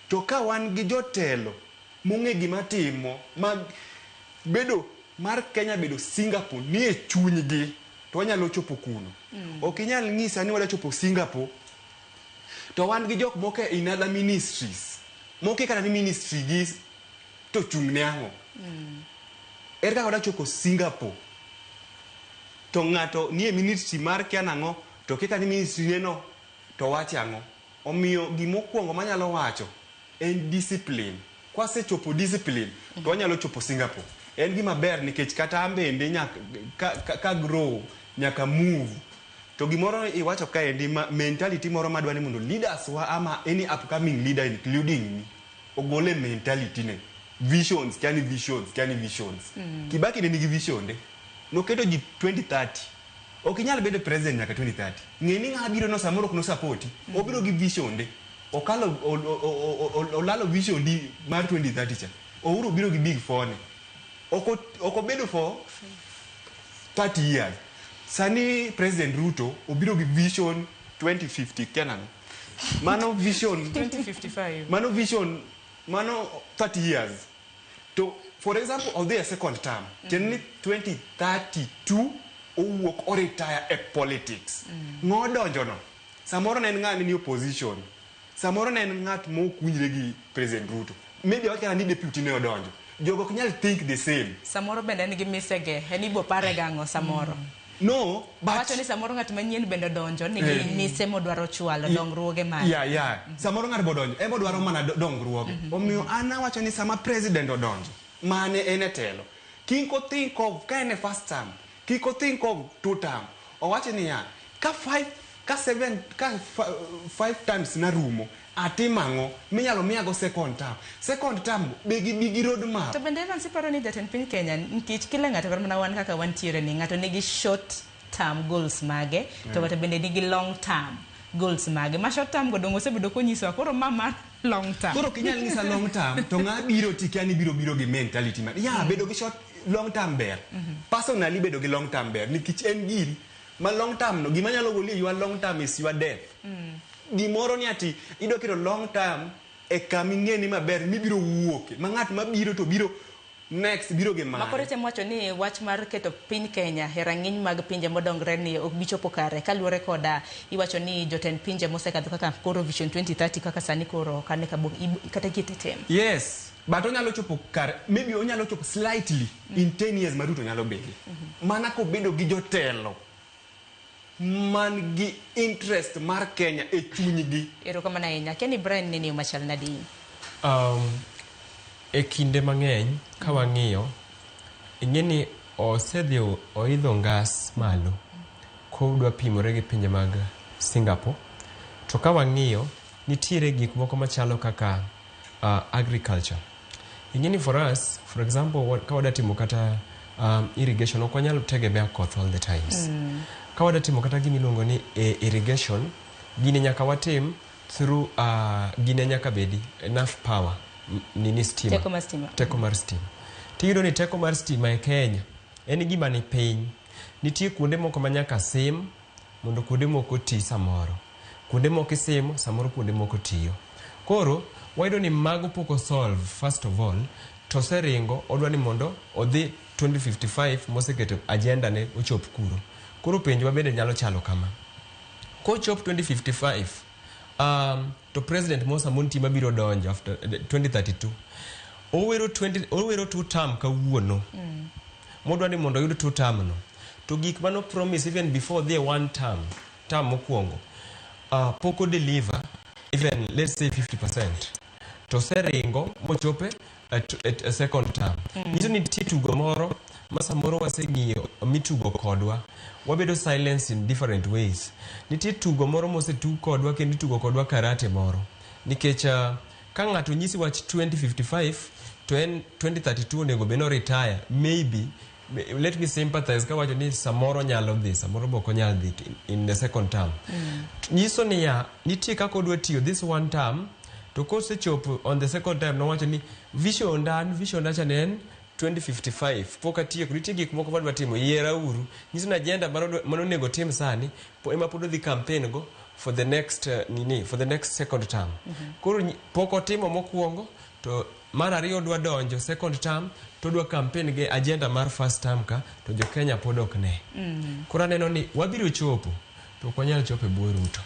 To ka wan gi jotelo mong'e gima timo mag bedo mar Kenya bedo Singapore ni e chunygi to wanyalo chopo kuno. Ok inyal ng'isa ni wala chopo Singapore to wan gi jok moko in other ministries. Moko kata ni ministry gi to chung'ne ang'o. Erga wada chopo Singapore to ng'ato ni e ministry mar Kenya ang'o to kika ni ministry neno to wache ang'o. Omiyo gimokwongo manyalo wacho en discipline. Kwa se chopo discipline to wanyalo chopo Singapore. En gima ber nikech kata ambende nyaka ka grow nyaka move. To gimoro iwacho ka endi mentality moro madwani mondo leaders wa ama any upcoming leader including me ogole mentality ne. Visions. Kibaki ne nigi vision de. No keto ji 2030. Ok inyal bedo president nyaka 2030. Ng'eni ng'a biro no samoro kuno support. Obiro gi vision de. Okalo olalo vision di mar 2030 cha. Ouro biro gi big phone. Oko bedo for 30 years. Sani President Ruto obiro gi vision 2050 Kenan. Mano vision 2055. Mano vision 30 years. To for example of their second term, 2032 owuok o retire e politics. Ng'o donjo no? Samoro ne en ng'ani ni opposition. Samoro ne en ng'at mo kunjre gi President Ruto. Maybe wakana ni deputy ne odonjo. Jogo ok nyal think the same. Samoro bende ni misege, eni bo pare gango samoro. No, but wacho ni samoro ng'at manyien bende donjo ni mise modwaro chwalo dongruoge mare. Yeah. Samoro ng'at bodonjo, emo dwaro mana dongruoge. Omiyo an awacho ni sama president odonjo, mane ene telo. Kiko think of kind of first term. Kiko think of 2 term. Owacho ni ya, ka 5 times na rumo. Atimango minyalo miago second term. Second term bigi road map. To bende Evans iparo ni jatend piny Kenya nikech kila ng'ato kar mana wan kaka wantiere ni ng'ato nigi short term goals mage to ng'ato bende nigi long term goals mage. Ma short term go dongo osebedo konyiso koro mama long term. Koro kinyal ngisa long term to ng'a biro tikiani biro gi mentality man. Bedo gi short long term ber. Personally bedo gi long term ber nikech en giri ma long term no gima nyalo goli your long term is your death. Gimoro ni ati ido kiro long term e kamingeni maber mibiro wuoke ma ng'at mabiro to biro next biro ge mare. Makore temo wacho ni wach mar keto piny Kenya e rang'iny mag pinje modongre ni ok bichopo kare kaluwore koda iwacho ni jotend pinje mosekadho kaka koro Vision 2030 kaka sani koro kane kabog kata kitetem. Yes, but onyalo chopo kare, maybe onyalo chopo slightly in 10 years maruto nyalo bedi. Mana ko bedo gi jotelo man gi interest mar Kenya e chunygi. Ero kama na enya Kenny Brian nini umachal nadi? E kinde mang'eny ka wang'iyo ing'eni osedhi oidho ngas malo kodwa pimore gi pinje mag Singapore. To ka wang'iyo nitiere gik moko machalo kaka agriculture. Ing'eni for us, for example, ka wadatimo kata irrigation ok wanyalo tegemea koth all the times. Ka wadatimo kata gimiluongo ni irrigation, gini nyaka watim through gine nyaka bedi enough power nini stima. Teko mar stima. Tiyudo ni teko mar stima e Kenya en gima ni piny. Nitie kuonde moko manyaka sim mondo kuonde moko ti samoro. Kuonde moko isimo samoro kuonde moko tiyo. Koro wayudo ni mago poko solve first of all to seringo odwa ni mondo odhi 2055 moseketo agenda ne ochop kuro. Koro penjo bende nyalo chalo kama. Ko chop 2055 to President Mosa Munti mabiro donjo after 2032. Owero 2 term ka wuono. Modwa ni mondo yudo 2 term no. To gik mano promise even before the 1 term mokuongo. Poko deliver even let's say 50%. To seringo mochope a second term. Niso ni tugo moro masamoro waseng'iyo mitugo kodwa. Wabedo silence in different ways. Nitie tugo moro mose tu kodwa kendo tugo kodwa karate moro. Nikech ka ng'ato nyisi wach 2055 to en 2032 onego beno retire, maybe let me sympathize ka wacho ni samoro nyalo dhi, samoro boko nyalo dhi in the second term. Nyiso ni ya nitie kaka odwa tiyo this 1 term to kose chopo on the second term no wacho ni vision dacha ne en 2055 poka tiyo nitie gik moko madwa timo yiera uru. Nyiso na agenda mano nego tim sani ema pod dhi campaign go for the next for the next second term. Koro poko timo mokuongo to mar ariyo dwa donjo second term to dwa campaign ge agenda mar first term ka to jo Kenya pod ok ne. Koro aneno ni wabiro chopo to kwanyal chope bwo Ruto.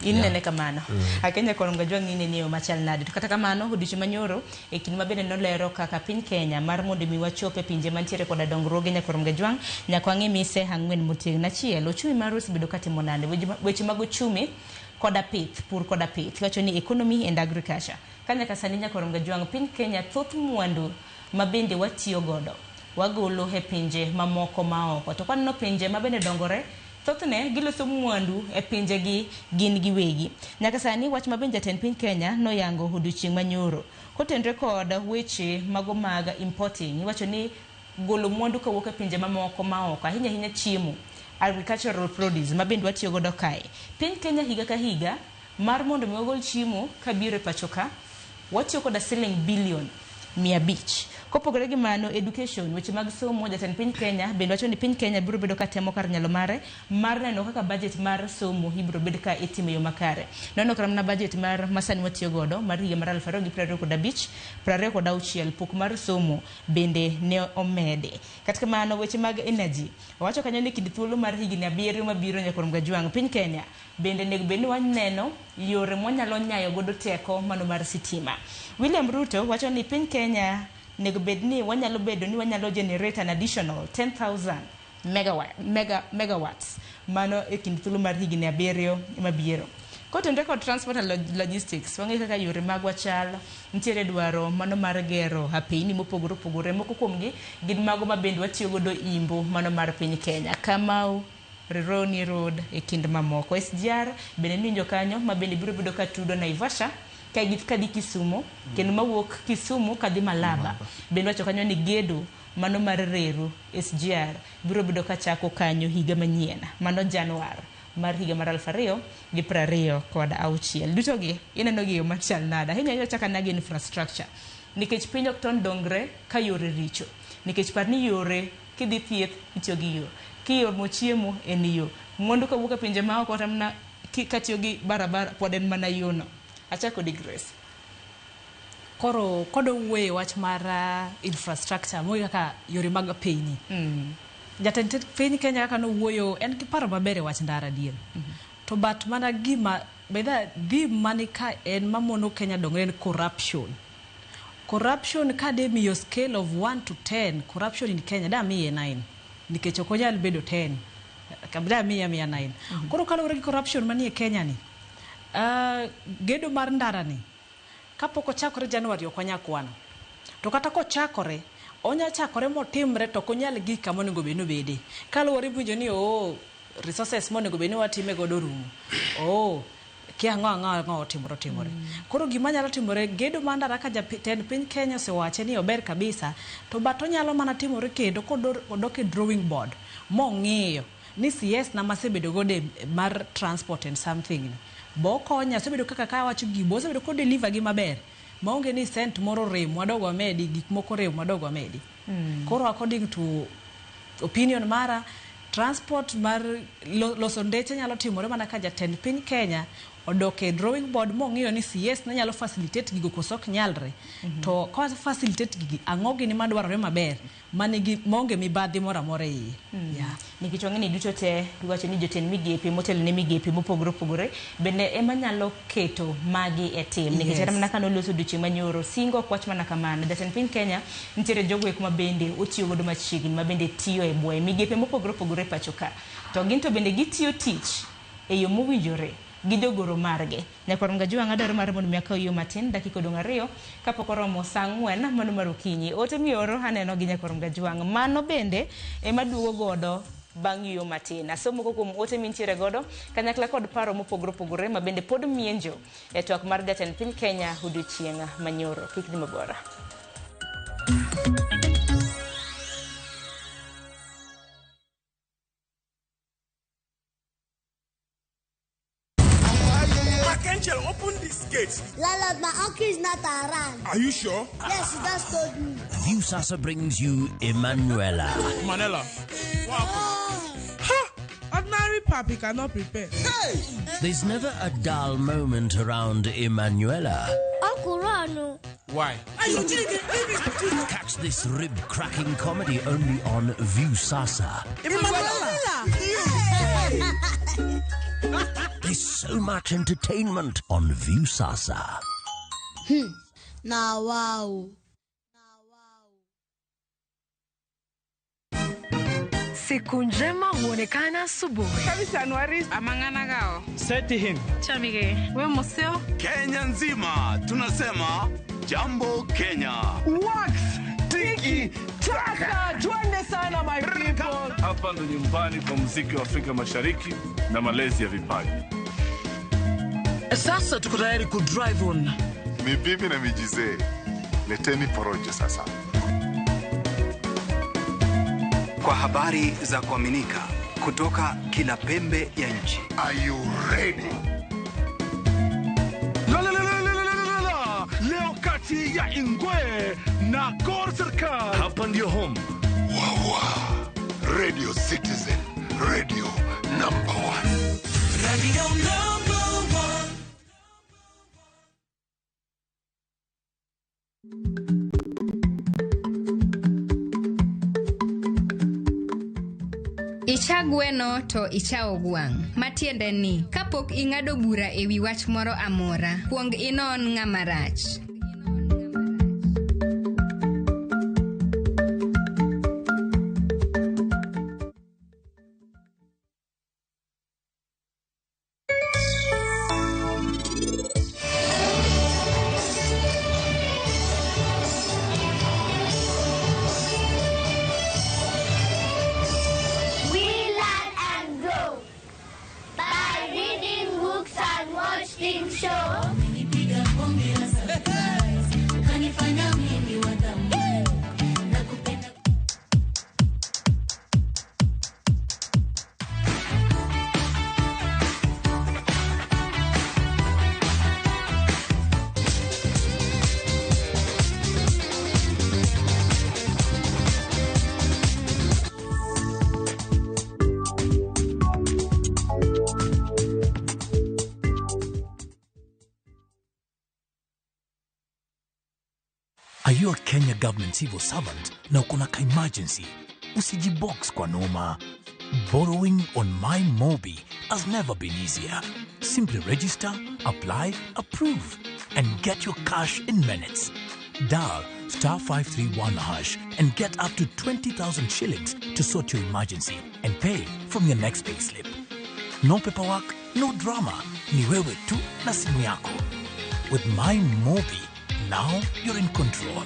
Inene kamano. Akenya kono ngajwa ngine niyo machal nadi. Kata kamano hodichi manyoro e kinde mabende nolero kaka piny Kenya mar mondo mi wachope pinje mantiere koda dongruoge nyakoro ngajwang nyakwangi mise hangwen motegna chielo chui mar bedo katimo nande weche mag uchumi koda pith pur koda pith wacho ni economy and agriculture. Kanya kasani nyakoro ngajwang piny Kenya thoth mwandu mabende watiyo godo wagolo he pinje mamoko maoko to kwano pinje mabende dongore thothne giloso mwandu e pinje gi gin giwegi. Nyaka sani wach mabenja ten piny Kenya no yango hodichieng' manyoro kotendre kod weche mago mag importing. Iwacho ni golo mwandu kawuok e pinje mamoko maoko ahinya chiemo agricultural produce mabende watiyo godo kae. Piny Kenya higa ka higa mar mondo mi wagol chiemo kabiro e pachoka watiyo koda siling bilion 500. Kopogore gi mano, education, weche mag somo, jatend piny Kenya bende wacho ni piny Kenya biro bedo ka temo kar nyalo mare mar neno kaka budget mar somo ibiro bedo ka itimo yo makare. Nono kram na budget mar masani watiyo godo mar higa mar 2025 26 pok mar somo bende ne omede. Katika mano weche mag energy, wacho kanyo ni kinde thuolo mar higni 7 mabiro nyaka Jwang piny Kenya bende nego bende waneno yore mwanyalo nyayo godo teko mano mar sitima. William Ruto wacho ni piny Kenya nego bedni wanyalo bedo ni wanyalo generate an additional 10,000 megawatts mano e kind thuolo mar higni 7 mabiro. Kotenore kod transport and logistics, wang'e kaka yore mag wachal nitiere dwaro mano mar gero apeyni mopogore opogore. Moko kuomgi gin mago ma bende watiyo godo imbo mano mar piny Kenya, Kamau, Rironi Road e kind mamoko. SGR bende ninjo kanyo ma bende biro bedo ka tudo Naivasha kadi Kisumu kendo mawuok Kisumu kadi Malaba. Bende wacho kanyo ni gedo mano mar reru SGR biro bedo ka chako kanyo higa manyien mano Januar mar higa mar 2026. Duto gi ineno gi yo machal nada. Hinya yo chaka nagi infrastructure. Nikech piny ok ton dongre ka yore richo. Nikech par ni yore kidhi thieth itiyo gi yo. Kiyor mochiemo en yo. Mondo ka wuka pinje ma oko tamna katiyo gi barabara pod en mana yono. Achako di Grace. Koro kodo wuoye wach mar infrastructure mo kaka yore mag piny. Jatend piny Kenya kaka no wuoyo en gi paro maber wach ndara diel. To bat mana gima beda di manika en mamono Kenya dongre en corruption. Corruption kade miyo scale of 1 to 10, corruption in Kenya da miye 9. Nikech okonyal bedo 10. Kabla miya 9. Koro kalore gi corruption manie Kenya ni. Gedo mar ndara ni kapoko chakore January okonya kwano. To kata ko chakore onya chakore motimre to konyal gi kama onego beno bede. Kalore bunjo ni resources monego beno watime godo rumo. Kia ngo timore. Koro gima nyalo timore gedo mandara ka jatend piny Kenya sewache ni ober kabisa to bato nyalo mana timore kendo kodoke drawing board mong'iyo ni CS na masebedo gode mar transport and something bokonya sebedo kaka ka wacho gibo sebedo ko deliver gi maber maonge ni cent moro rem wadogo amedi gik moko rem wadogo amedi. Koro according to opinion mara transport mar loso ndeche nyalo timore mana ka jatend piny Kenya odoke drawing board mong'iyo ni CS na nyalo facilitate gigo kosok nyalre to ka facilitate gigi ang'ogi ni madwarore maber manigi monge mibadhi mora more yi. Nikech wang'eni duto te wacho ni jotend migepe motel ne migepe mopogore opogore bende ema nyalo keto magi e tim. Nikech era mana kano loso duche manyoro singo kwach mana kamano jatend piny Kenya nitiere jogo eko mabende otiyo godo machiegni mabende tiyo e bwoye migepe mopogore opogore pacho ka. To ginto bende gitiyo tich e yo mowinjore gi jogoro marge. Nyakwarum Jwang adwaro mar mondo miaka yo matin dakika odong' 2 kapok oromo saa 4 mano mar okinyi. Ote mioro aneno gi Nyakwarum Jwang mano bende ema duogo godo bang' yo matin. Asomo kuom ote mintiere godo kanyakla kod paro mopogore opogore ma bende pod mienjo e twak mar jatend piny Kenya odiochieng' manyoro. Kik ni mabora. Angel, open this gate. Lala, my uncle is not around. Are you sure? Yes, he just told me. Viusasa brings you Emanuela. Manela. Wow. Ha! Ordinary papi cannot prepare. Hey! There's never a dull moment around Emanuela. Uncle Rano. Why? Catch this rib-cracking comedy only on Viusasa. Emanuela! There's so much entertainment on Viusasa. Now, wow. Siku njema huonekana asubuhi. Kabisa Januari amangana gao. Seti him. Chamige, we museo. Kenya nzima tunasema jambo Kenya. Wax, tiki, taka. Twende sana my people. Hapa ndo nyumbani kwa muziki wa Afrika Mashariki na malezi ya vipaji. Sasa tuko tayari ku drive on. Mibibi na mijize. Leteni porojo sasa. Kwa habari za kuaminika kutoka kila pembe ya nchi. Are you ready? Leo kati ya Ingwe na Gor Serikali. Hapa ndio home. Radio Citizen, radio number 1. Radio number 1. Icha gweno to ichao gwang'. Matiende ni, kapok ing'ado bura ewi wach moro amora, kuong inon ng'ama rach. Are you a Kenya government civil servant na uko na emergency? Usijibox kwa noma. Borrowing on MyMobi has never been easier. Simply register, apply, approve, and get your cash in minutes. Dial *531# and get up to 20,000 shillings to sort your emergency and pay from your next pay slip. No paperwork, no drama. Ni wewe tu na simu yako. With MyMobi, now you're in control.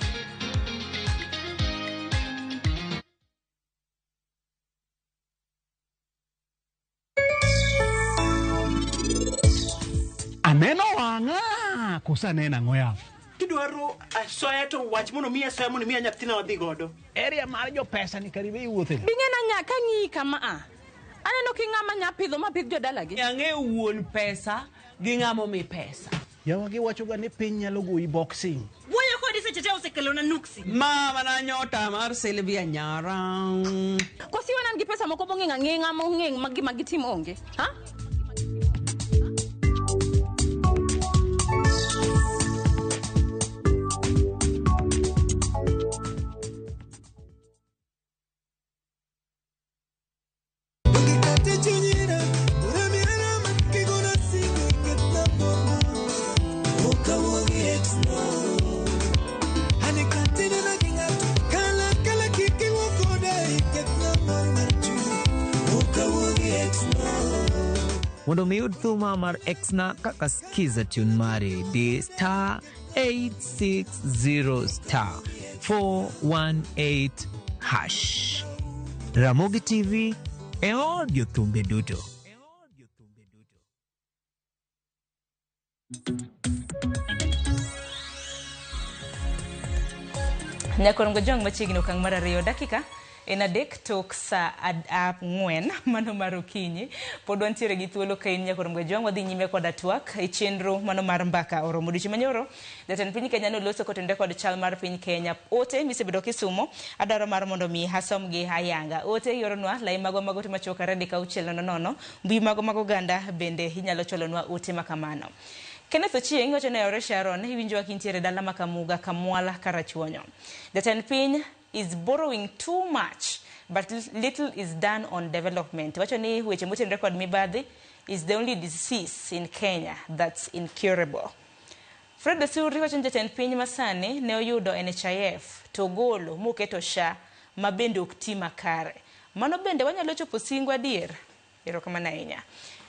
Aneno wanga kosa nena ngoya. Kidwaro soya to wach mono miya soya mono miya nyathina wadhi godo. Area mar jo pesa ni karibe iwuothe. Bingena nyaka ng'i kama a. Aneno ki ng'ama nya pidho ma pidh jodala gi. Ang'e wuon pesa gi ng'amo mi pesa. Yawa gi wacho ga ni piny nyalo goyi boxing. Wuoyo kodi seche te osekelo na nuksi. Mama na nyota mar Silvia Nyara. Kosi wanan gi pesa moko bong'eng'a ng'eng'a mong'eng magi tim onge. Ha? Mondo miud thuma mar Exna kaka skiza tune mare di *860*418#. Ramogi TV e audio thumbe duto. Nyakorongo jong machiegni okang' mar 2 dakika en adek tok sa 4 mano mar okinyi. Pod wantiere gi thuolo ka in nyakorongo jong wadhi nyime kod atwak e chenro mano mar mbaka oromo odiochieng' manyoro. Jatend piny Kenya noloso kotende kod chal mar piny Kenya. Ote misebedo kisumo adwaro mar mondo mi hasom gi hayanga. Ote yoronwa lai mago to machoka redi ka uchel mbi mago ganda bende inyalo cholonwa ote makamano. Kenneth Ochieng wacho ne ore Sharon iwinjo akintiere dala makamuga kamwala karachuonyo. Jatend piny is borrowing too much but little is done on development. Wacho ni weche motenore kod mibadhi is the only disease in Kenya that's incurable. Fred Suri wacho ni jatend piny masani ne oyudo NHIF to golo moketo SHA mabende ok ti makare. Mano bende wanyalo chopo singo adier. Erokamano ahinya.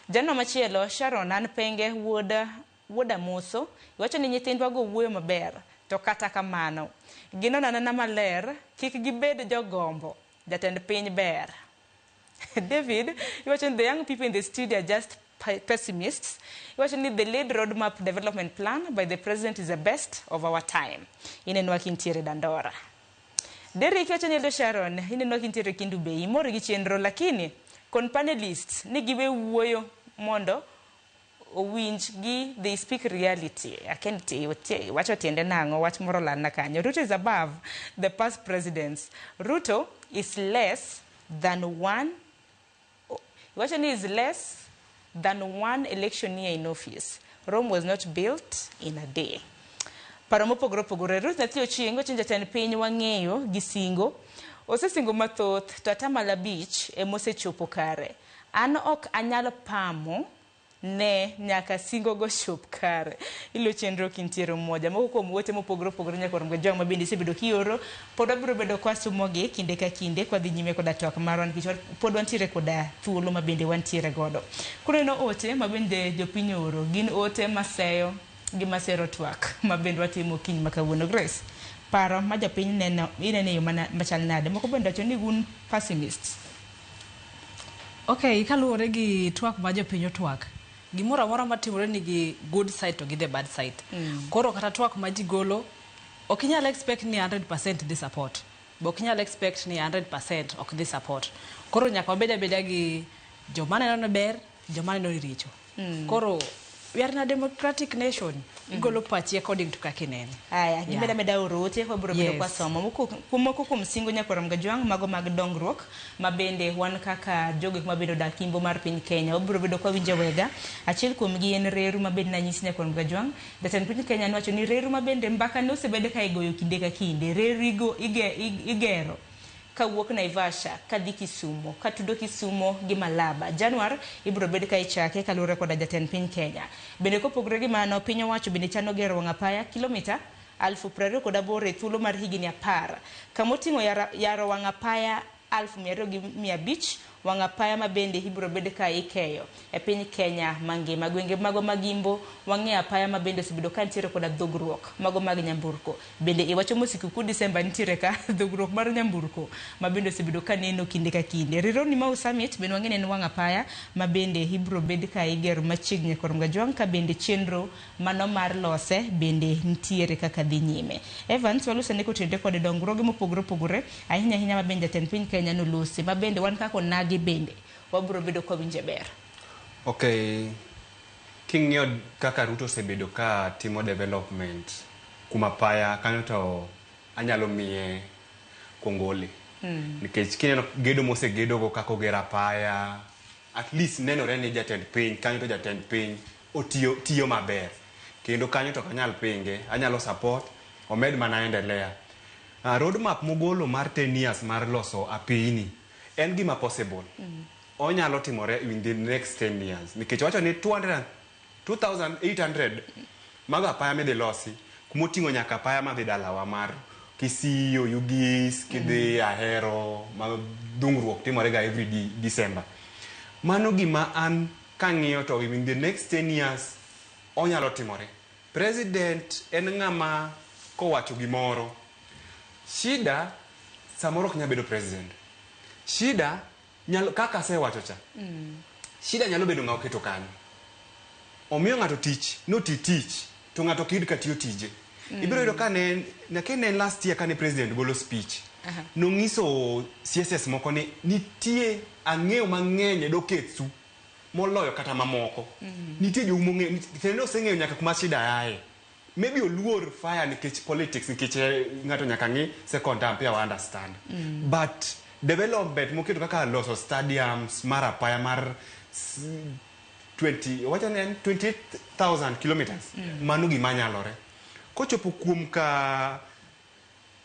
Jano machielo Sharon an penge wuoda moso wacho ni nyithindwa go wuoyo maber to kata kamano gino nanana maler kik gibed jogombo jatend piny ber. David wacho ni the young people in the studio are just pessimists. Wacho ni the lead roadmap development plan by the president is the best of our time. Inenwa kintiere Dandora. Derek wacho ni Sharon inenwa kintiere Kindu Bei moro gi chenro lakini kon panelists ni giwe wuoyo mondo winch gi, they speak reality. Akenti wacho tiende nango, wach moro lan na kanyo. Ruto is above the past presidents. Ruto is less than one election year in office. Rome was not built in a day. Paro mopogore opogore, Ruth Nathi Ochieng chinja ten piny wang'eyo gi singo. Osesingo mathoth to atamalo 5 emosechopo kare. An ok anyalo pamo ne nyaka singo go shop kare. Ilo chenro kintiero mmoja. Moko kuom wote mopogore opogore nyaka romga jong mabende isebedo kioro. Pod abiro bedo kwasumogi kinde ka kinde kwa dhi nyime koda twak marwa nikech pod wantiere koda thuolo mabende wantiere godo. Koro eno ote mabende jopiny oro. Gin ote maseyo gi masero twak mabende watimo kiny makawuono. Grace, paro ma japiny inene yo machal nade. Moko bende wacho ni gun pessimist. Okay, kaluwore gi twak ma jopiny otwak. Gimoro amora matimore nigi good side to gi the bad side. Koro kata twak ma ji golo, ok inyal expect ni 100% di support. Bo ok inyal expect ni 100% ok di support. Koro nyaka wabed abeda gi joma neno ber, joma neno richo. Koro we are in a democratic nation. Igolo pachi according to kakinene. Aya, gimeda meda orote kwa bro bedo kwa somo. Moko kuom singo nyaka romga jwang mago mag dongruok mabende wan kaka jogo mabendo dak kimbo mar piny Kenya. Obro bedo kwa winje wega. Achiel kuom gi en reru mabende na nyisi nyaka romga jwang. Jatend piny Kenya nwacho ni reru mabende mbaka no sebede ka igoyo kinde ka kinde. Reru igero kawuok Naivasha, kadhi Kisumo, katudo Kisumo gi Malaba. Januar ibro bedo ka ichake kalure koda jatend piny Kenya. Bende kopogore gi mano piny owacho bende chano gero wang'apaya kilomita 28 thuolo mar higini 10. Kamoting'o yaro wang'apaya 2,500 wang'apaya mabende ibro bedo ka ikeyo e piny Kenya mangima. Gwenge mago magimbo wang'e apaya mabende osebedo ka ntiere koda dhogruok mago mag nyamburko. Bende iwacho mosikuku Disemba ntiere ka dhogruok mar nyamburko mabende osebedo ka neno kinde ka kinde. Rironi Mau Summit bende wang'e en wang'apaya mabende ibro bedo ka igero machiegni koromga jwang ka bende chenro mano mar lose bende ntiere kaka dhi nyime. Evans walusa ne kotende kod dongruoge mopogore opogore ahinya mabende jatend piny Kenya nolosi mabende wan kako nagi bende wabro bedo kwa winje ber. Okay, king'yo kaka Ruto osebedo ka timo development kuma paya kanyo to anyalo miye kongole. Nikech kineno gedo mosegedo go kako gera paya at least nenore ni jatend piny kanyo to jatend piny otiyo maber. Kendo kanyo to kanyal pinge anyalo support omed mana endelea. Roadmap mogolo mar 10 years mar loso apini en gima possible. Onyalo timore in the next 10 years. Nikech wacho ni 2,800 maga paya medhi losi kumoting'o nyaka paya madhi dalawa mar Kisii, Oyugis, kidhi Ahero, dungruok timore ga every December. Mano gima an kang'iyo to in the next 10 years onyalo timore. President en ng'ama kowacho gimoro. Shida samoro ok nyalo bedo president. Shida nyalo kaka sewacho cha. Shida nyalo bedo ng'awo keto kanyo. Omiyo ng'ato tich, no tich, to ng'ato kid katiyo tije. Ibiro yudo ka ne last year kane president golo speech. Nong'iso CSS moko ni nitie ang'eyo mang'eny doketsu moloyo kata mamoko. Nitie jo mong'eyo, kendo oseng'eyo nyaka kuma shida yae. Maybe oluor fire nikech politics nikech ng'ato nyaka ng'i second term pia wa understand. But development moketo kaka loso stadiums mara paya mar 28,000 kilometers mano gima nyalore. Kochopo kuom ka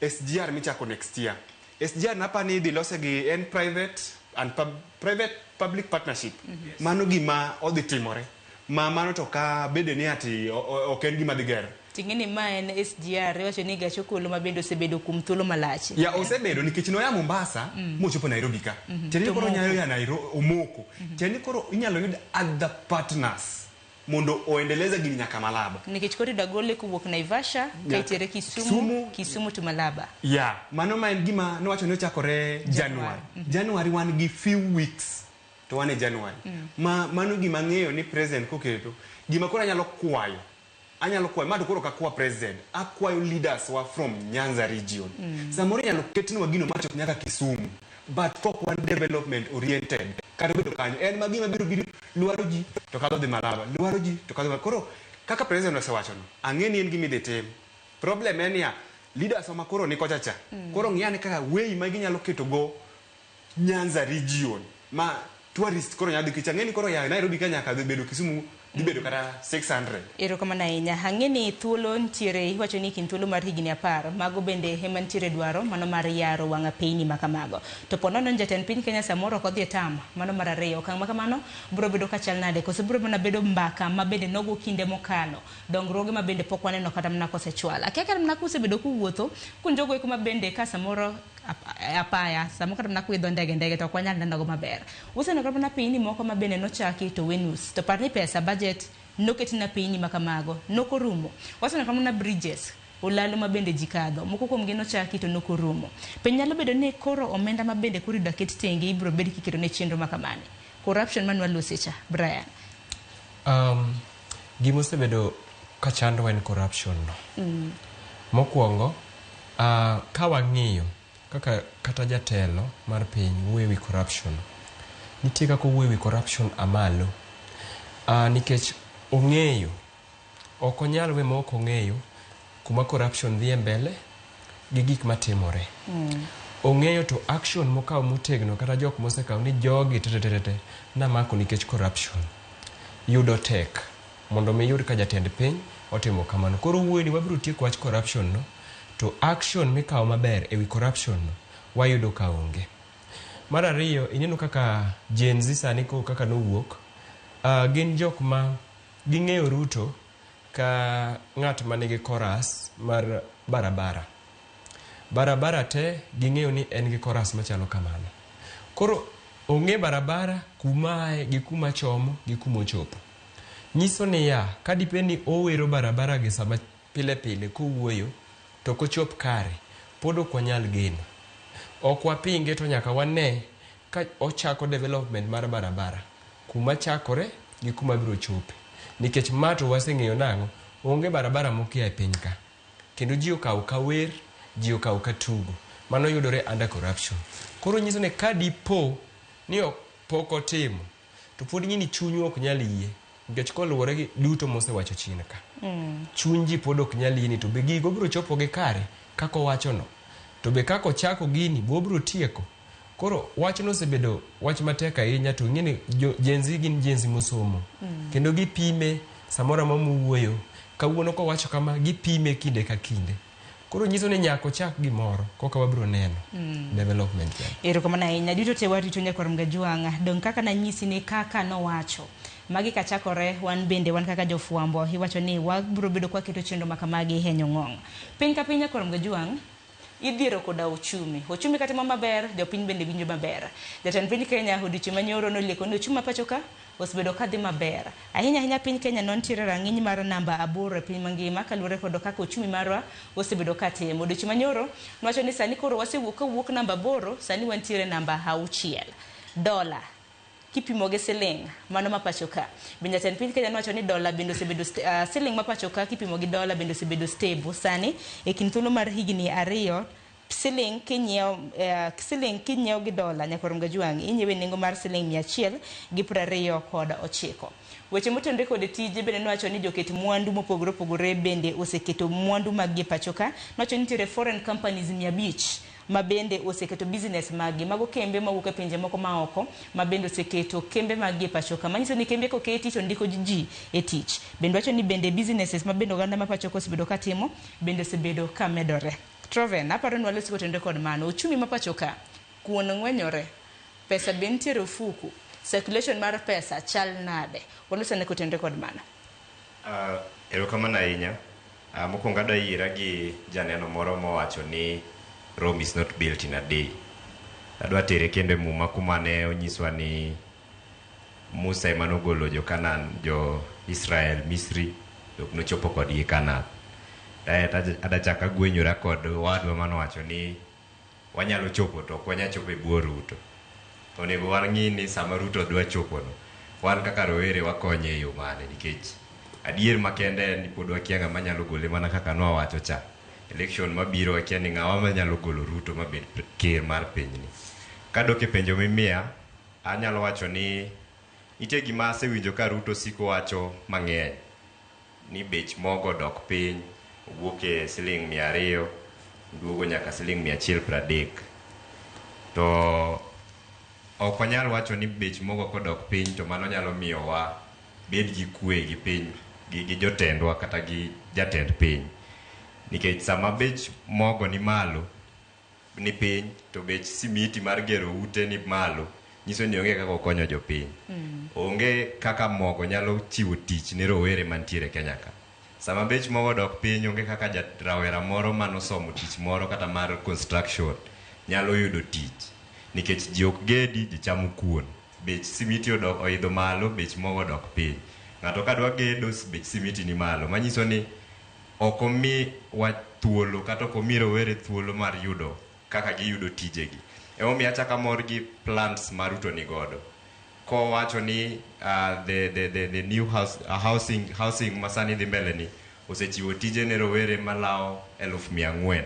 SGR michako next year. SGR napani idhi lose gi en private and private public partnership. Mano gima odhi timore. Mano to ka bede ni ati ok en gima dhi gero. Tingeni ma en SGR wacho ni gacho kolo mabendo osebedo kum thuolo malach. Ya osebedo nikech noya Mombasa mochopo Nairobi ka. Teni koro nyalo ya Nairobi omoko. Teni koro inyalo yud other partners mondo oendeleza gini nyaka Malaba. Nikech koro dagole kuwuok Naivasha kaitere Kisumu to Malaba. Ya, mano ma en gima nowacho ni ochakore January. January wan gi few weeks to wane January. Mano gima ng'eyo ni president koketo gima koro anyalo kwayo mado koro kakwa president akwayo leaders wa from Nyanza region. Samoro nyalo ketnwa gino macho nyaka Kisumu but kok wan development oriented kata bedo kanyo en magima biro luaro ji to kadho dhi malaba luaro ji to kadho koro kaka president osewacho no ang'eni en gimi dhi tim problem en ya leaders ma koro ni kocha cha koro ng'iyane kaka way ma ginyalo keto go Nyanza region ma tourist koro nyadhi kicha ng'eni koro ya Nairobi Kenya ka bedo Kisumu dhi bedo kata 600 erokamano ahinya ang'eni thuolo ntiere iwacho ni kin thuolo mar higni 10 mago bende ema ntiere dwaro mano mar yaro wang'a piny makamago to ponono jatend piny Kenya samoro ok odhi tama mano mar ariyo okang' makamano biro bedo kachal nade koso biro mana bedo mbaka ma bende nogo kinde mokalo dongruoge ma bende pok waneno kata mana kosechwal akia kata mana kusebedo kuwuotho kunjogo eko ma bende ka samoro apaya samo kata mana kuidho ndege to kwanyal nenogo maber useno kata mana piny moko ma bende nochaki to wenus to parni pesa budget noketi na piny makamago nokorumo waseno kama na bridges olalo ma bende jikadho moko kuom gi nochaki to nokorumo piny nyalo bedo ni koro omenda ma bende kuri daket tenge ibro bed kiketo ne chenro makamani corruption manwa losecha Brian gimo sebedo kachando en corruption no mokwongo ka wang'iyo kaka kata jatelo mar piny wuoyo corruption nitie kaka wuoyo corruption amalo nikech ong'eyo ok onyal we ma ok ong'eyo kuma corruption dhi mbele gi gik matimore ong'eyo to action mokaw motegno kata jok mosekaw ni jogi tetetete na mako nikech corruption yudo tek mondo me yud ka jatend piny otimo kamano koro wuoyo ni wabiro tieko wach corruption no to action mikaw maber ewi corruption no wayudo ka onge mar ariyo ineno kaka Gen Z sani ko kaka nowuok gin jok ma ging'eyo Ruto ka ng'at manigi chorus mar barabara te ging'eyo ni en gi chorus machalo kamano koro ong'e barabara kumae gi kuma chomo gi kuma ochopo nyiso ni ya kadipeni owero barabara gi sama pile pile kowuoyo to kochop kare pod ok wanyal geno ok wapinge to nyaka wane ka ochako development mar barabara kuma chakore gi kuma biro chope nikech mato waseng'eyo nang'o onge barabara mokia e piny ka kendo ji okaw ka wer ji okaw ka tugo mano yudore under corruption koro nyiso ne kadipo ni pok otimo to pod ng'ini chunyu ok nyal yie nikech koluwore gi duto mosewacho chien ka chuny ji pod ok nyal yie ni to be gigo biro chopo gi kare kako wacho no to be kako chako gini bo biro tieko koro wach no sebedo wach matek ahinya to ng'eni Gen Z gin Gen Z mosomo kendo gipime samora mamuwuoyo kawuono ko wacho kama gipime kinde ka kinde koro nyiso ni nyako chak gimoro koka wabiro neno development erokamano ahinya duto te warito nyakwaru Mgajwang'a dong kaka nanyisi ni kaka nowacho magi kachakore wan bende wan kaka jofwambo iwacho ni wabiro bedo kwa keto chenro makamagi henyo ng'ong piny ka piny nyakwaru Mgajwang' idhiero koda uchumi katimo maber jopiny bende winjo maber jatend piny Kenya odiochieng' manyoro nolieko ni uchumi pacho ka osebedo kadhi maber ahinya piny Kenya nontiere rang'iny mar namba 8 e piny mangima kaluwore kod kaka uchumi marwa osebedo katimo odiochieng' manyoro nwacho ni sani koro wasewuok namba 8 sani wantiere namba 6 dola kipimo gi siling mano mapacho ka bende jatend piny Kenya nwacho ni dola bende osebedo siling mapacho ka kipimo gi dola bende osebedo stable sani e kind thuolo mar higni 2 siling kinyiew gi dola nyakwaru Mgajwang' inyiewe nengo mar siling 129. Weche motenore kod tije bende nwacho ni joket mwandu mopogore opogore bende oseketo mwandu mag pacho ka nwacho ni nitiere foreign companies 500 ma bende oseketo business magi mago kembe mawuok e pinje moko maoko ma bende oseketo kembe magi pacho ka manyiso ni kembe koketi to ndiko ji e tich bende wacho ni bende businesses ma bende oganda ma pacho ka osebedo katimo bende osebedo ka medore Troven aparo ni walosi kotende kod mano uchumi ma pacho ka kuon ng'wenyore pesa bende nitiere ofuku circulation mar pesa chal nade walosi ne kotende kod mano erokamano ahinya mokwongo adwa yira gi janeno moro mowacho ni Rome is not built in a day. Adwa tere kende muma kumane onyiswa ni Musa emano golo jo Kanan, jo Israel, Misri, dok nochopo kodgi Kanan. Adachaka gwenyora kod wadwa mano wacho ni wanyalo chopo to ok wanya chopo e bwo Ruto. Onego wang'i ni sama Ruto dwa chopo no, wan kaka rowere wakonye e yo mane nikech adier makende ni pod wakia ng'ama nyalo gole mana kaka nowacho cha. Election mabiro wakia ni ng'awa manyalo golo Ruto mabed ker mar pinyni. Kadoke penjo mimia, anyalo wacho ni nitie gima asewinjo ka Ruto siko wacho mang'eny ni bech mogo dok piny, wuok e siling 200 duogo nyaka siling 130. To ok wanyal wacho ni bech mogo kodok piny to mano nyalo miyowa bed gi kwe gi piny gi jotendwa kata gi jatend piny. Nikech sama bech mogo ni malo ni piny to bech simiti mar gero ute ni malo, nyiso ni onge kaka okonyo jopiny. Onge kaka mogo nyalo chiwo tich ne rowere mantiere Kenya ka. Sama bech mogo dok piny, onge kaka rawera moro manosomo tich moro kata mar construction nyalo yudo tich. Nikech ji ok gedi, ji chamo kuon. Bech simiti oidho malo, bech mogo dok piny. Ng'ato kadwa gedo, bech simiti ni malo. Manyiso ni ok omi wa thuolo kata ok omi rowere thuolo mar yudo kaka giyudo tijegi. Emomiyo achaka mor gi plans ma Ruto ni godo. Ko wacho ni the new housing masani dhi mbele ni osechiwo tije ne rowere malao 400,000.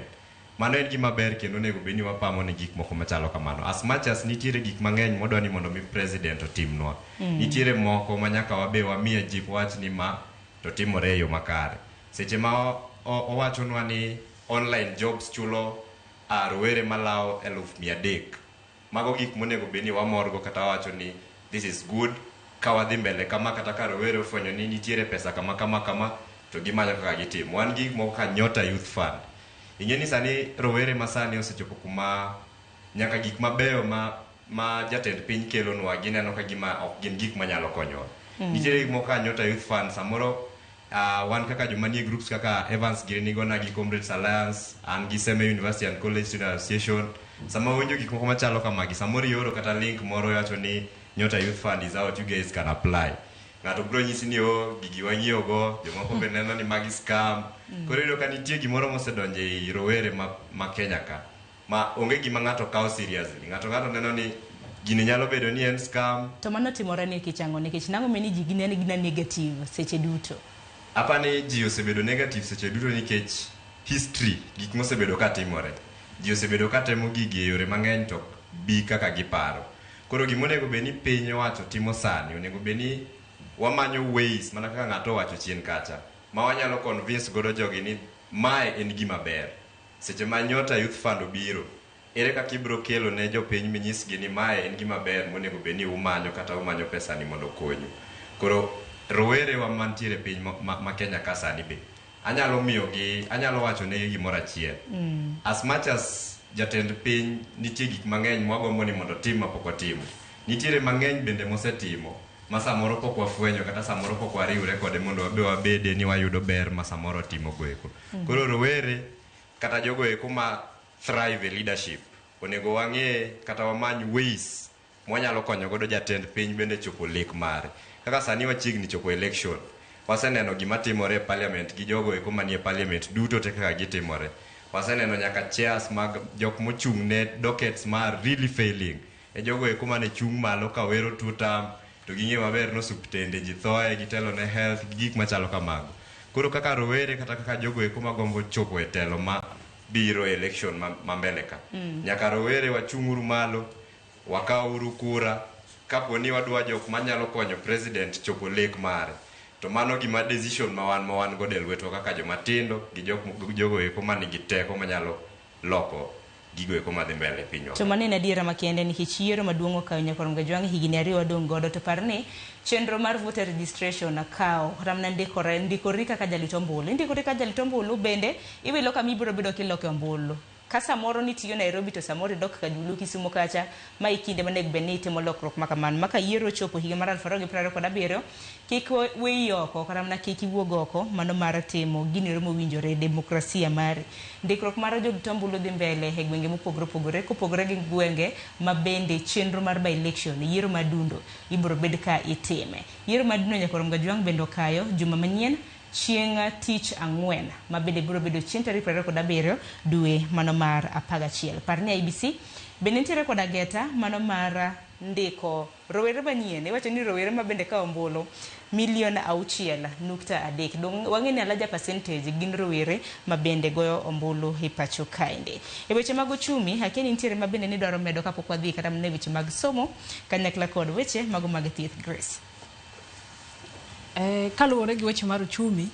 Mano en gima ber kendo nego beni wapamo ni gik moko machalo kamano. As much as nitiere gik mang'eny modwa ni mondo mi president otimnwa. Nitiere moko manyaka wabe wamiye jip wach ni ma to timore e yo makare. Seche ma owachonwa ni online jobs chulo rowere malao 300,000. Mago gik monego beni wamorgo kata wacho ni this is good. Ka wadhi mbele kama kata ka rowere ofwenyo ni nitiere pesa kama to gimanyo kaka gitimo. Wan gik moko ka Nyota Youth Fund. Ing'eni sani rowere masani osechopo kuma nyaka gik mabeyo ma jatend piny kelonwa gineno ka gima ok gin gik manyalo konyowa. Nitiere gik moko ka Nyota Youth Fund, samoro wan kaka jomanie groups kaka Evans Girinigona gi Comrades Alliance, an gi Seme University and College Student Association, sama winjo gik moko machalo kamagi, samoro ioro kata link moro yacho ni Nyota Youth Fund is out, you guys can apply. Ng'ato bro nyisi ni gigi wang'iyo go, jomoko be neno ni magi scam. Koro iyudo ka nitie gimoro mosedonje i rowere ma Kenya ka ma onge gima ng'ato kawo seriously. Ng'ato neno ni gini nyalo bedo ni en scam. To mano timore ni kichango nikech nang'o meni ji gina negative seche duto. Apa ni ji osebedo negative seche duto nikech history, gik mosebedo ka timore. Ji osebedo ka temo gigi e yore mang'eny to bi kaka giparo. Koro gimonego be ni piny owacho timo sani, onego be ni wamanyo ways mana kaka ng'ato wacho chien kacha ma wanyalo convince godo jogi ni mae en gima ber. Seche ma Nyota Youth Fund obiro, ere kaka ibro kelo ne jopiny minyisgi ni mae en gima ber monego be ni umanyo kata umanyo pesa ni mondo konyu. Koro rowere wa mantiere piny ma Kenya ka sani be anyalo wacho ne gimoro achiel. As much as jatend piny nitie gik mang'eny mwagombo ni mondo tim mapok otimo, nitiere mang'eny bende mosetimo ma samoro pok wafwenyo kata samoro pok wariwre kode mondo wabede ni wayudo ber ma samoro timo goeko. Koro rowere kata jogo eko ma thrive e leadership onego wang'e kata wamany ways mwanyalo konyo godo jatend piny bende chopo lek mare. Kaka sani wachiegni chopo election, waseneno gima timore e parliament gi jogo eko manie parliament duto te kaka gitimore. Waseneno nyaka chairs mag jok mochung' ne dockets mar really failing. E jogo eko mane chung' malo ka wero tutam to ging'e maber no suptende ji thoe gitelo ne health gik machalo kamago. Koro kaka rowere kata kaka jogo eko magombo chopo e telo ma biro election ma mbele ka. Nyaka rowere wachung'uru malo, wakauru kura, kapo ni wadwa jok manyalo konyo president chopo lek mare. To mano gima decision ma wan go del weto kaka jomatindo gi jogo eko manigi teko manyalo loko gigo eko madhi mbele pinywa. To manene adiera makende ni hichiero maduong' okaw Nyakoronga Jwang' higni 2 wadong' godo to parni chenro mar voter registration akaw ramna ndikori kaka jalit ombulu. Ndikori kaka jalit ombulu bende iwilo kama ibiro bedo kiloko ombulu. Ka samoro nitiyo Nairobi to samoro dok Kajulu Kisumu kacha ma ikinde manego bed ni itimo lokruok makaman maka yiero chopo higa mar 2027 kik weyi oko kata mana kik iwuog oko mano mar timo gini mowinjore demokrasia mari. Ndikruok mar jorit ombulu dhi mbele e gwenge mopogore kopogore gi gwenge ma bende chenro mar by election yiero madundo ibiro bed ka itime. Yiero madundo Nyakoronga Jwang' bende okayo juma manyien chieng' tich ang'wen ma bende biro bedo chieng' tarik 27 dwe mano mar 11. Parni IBC bende nitiere kod ageta mano mar ndiko rowere manyien. Iwacho ni rowere ma bende ka ombulu milion 6.3. Dong wang'eni alaja percentage gin rowere mabende goyo ombulu e pacho kaende. E weche mag uchumi hakeni nitiere mabende ni dwaro medo kapok wadhi kata mne weche mag somo kanyakla kod weche mago mag thieth. Grace. Kaluwore gi weche mar uchumi,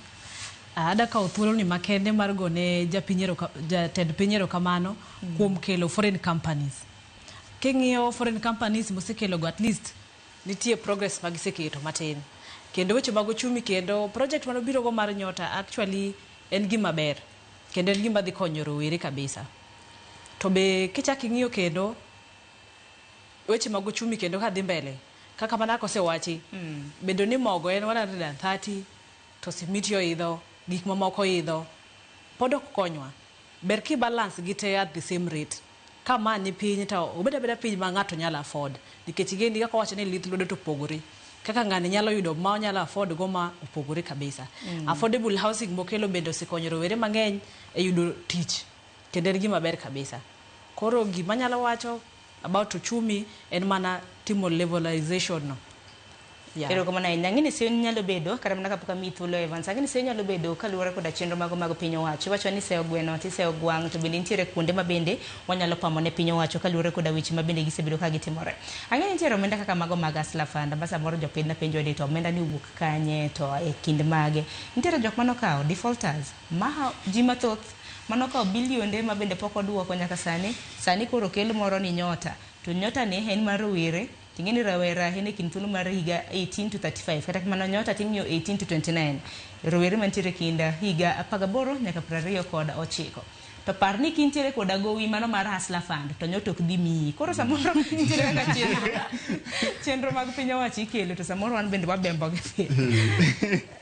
ada ka thuolo ni makende mar gone jatend pinyero kamano kuom kelo foreign companies. King'iyo foreign companies mosekelo go at least nitie progress magiseketo matin. Kendo weche mag uchumi kendo project mano biro go mar Nyota actually en gima ber. Kendo en gima dhi konyo rowere kabisa. To be kichak ing'iyo kendo weche mag uchumi kendo ka dhi mbele. Kaka mana kosewachi, bedo ni mogo en 130 to simiti oidho, gik mamoko idho, pod ok konywa. Ber ki balance gi te at the same rate. Kama ni piny to obeda piny ma ng'ato nyalo afford. Nikech gendi kaka wacho ni lith lwedo to pogore. Kaka ng'ani nyalo yudo ma onyalo afford go ma opogore kabisa. Affordable housing mokelo bendo sikonyo rowere mang'eny e yudo tich. Kendo en gima ber kabisa. Koro gima nyalo wacho about uchumi en mana timo levelization no. Ero kama na ng'ini se nyalo bedo kata mana kapok mithulo Evans ng'ini se nyalo bedo kaluwore koda chenro mag piny owacho. Wacho ni se ogweno ti se ogwang to bende nitiere kuonde mabende wanyalo pamo ne piny owacho kaluwore koda weche mabende gisebedo ka gitimore. Ang'eni nitiere omenda kaka mago mag Hustler Fund basa moro jopiny na penjo ni to omenda ni wuok kanye to e kind mage. Nitiere jok manokao defaulters ma ji mathoth manokao bilionde mabende pok oduoko nyaka sani koro kelo moro ni Nyota. To Nyota ni en mar rowere tingeni rawera hene kin thuolo mar higa 18 to 35 kata kamano Nyota ting'io 18 to 29 rowere mantiere kinda higa 18 nyaka 29. To par ni kintiere koda gowi mano mar Hustler Fund to Nyota ok dhi miyi. Koro samoro nitiere kaka chenro mag piny owacho ikelo to samoro wan bende wabembo gi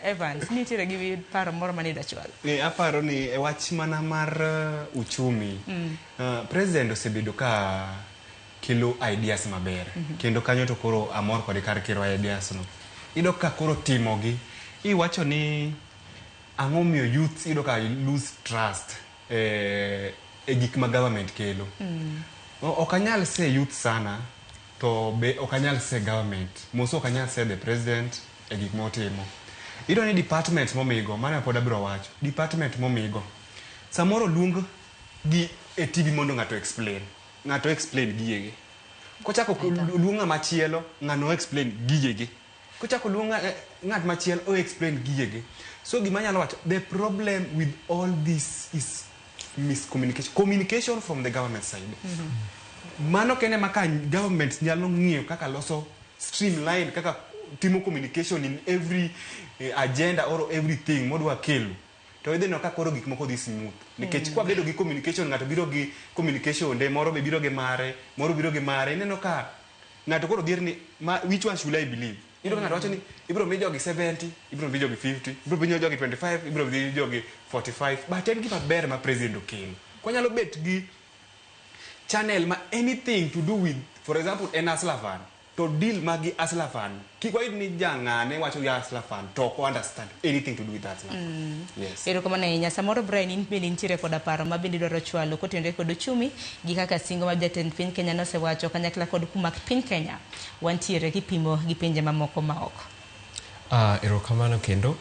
Evans nitiere gi paro moro mane dachwal. Aparo ni e wach mana mar uchumi president osebedo ka kilo ideas maber kendo kanyo to koro amor kod kar kiro ideas no ido ka koro timo gi iwacho ni ang'o miyo youth ido ka lose trust e gik ma government kelo okanyal se youth sana to be okanyal se government moso okanyal se the president e gik motimo ido ni department momigo mana pod abiro wacho department momigo samoro lung gi e TV mondo ngato explain giyege. Kochako luonga machielo ng'ano explain giyege. Kochako luonga ng'at machielo o explain giyege. So gima nyalo wacho the problem with all this is miscommunication. Communication from the government side. Mano kene maka government nyalo ng'iyo kaka loso streamline kaka timo communication in every agenda or everything modwa kelo. To idhe no ka koro gik moko dhi smooth. Nikech kwa bedo gi communication ng'ato biro gi communication de moro be biro gi mare, moro biro gi mare. Ineno ka ng'ato koro dhier ni which one should I believe? Ido ng'ato wacho ni ibiro mi jogi 70, ibiro mi jogi 50, ibiro mi jogi 25, ibiro mi jogi 45. But en gima ber ma president okelo. Kwa nyalo bet gi channel ma anything to do with, for example, en Hustler Fund. To deal magi Hustler Fund. Kikwaid ni jang'ane wacho ya Hustler Fund to ko understand anything to do with Hustler Fund. Yes. Ero kama na samoro Brian in bende nitiere koda paro mabende dwaro chwalo kotenore kod uchumi gi kaka singo ma jatend piny Kenya nosewacho kanyakla kod kumak piny Kenya wantiere kipimo gi pinje mamoko maoko. Ero kamano kendo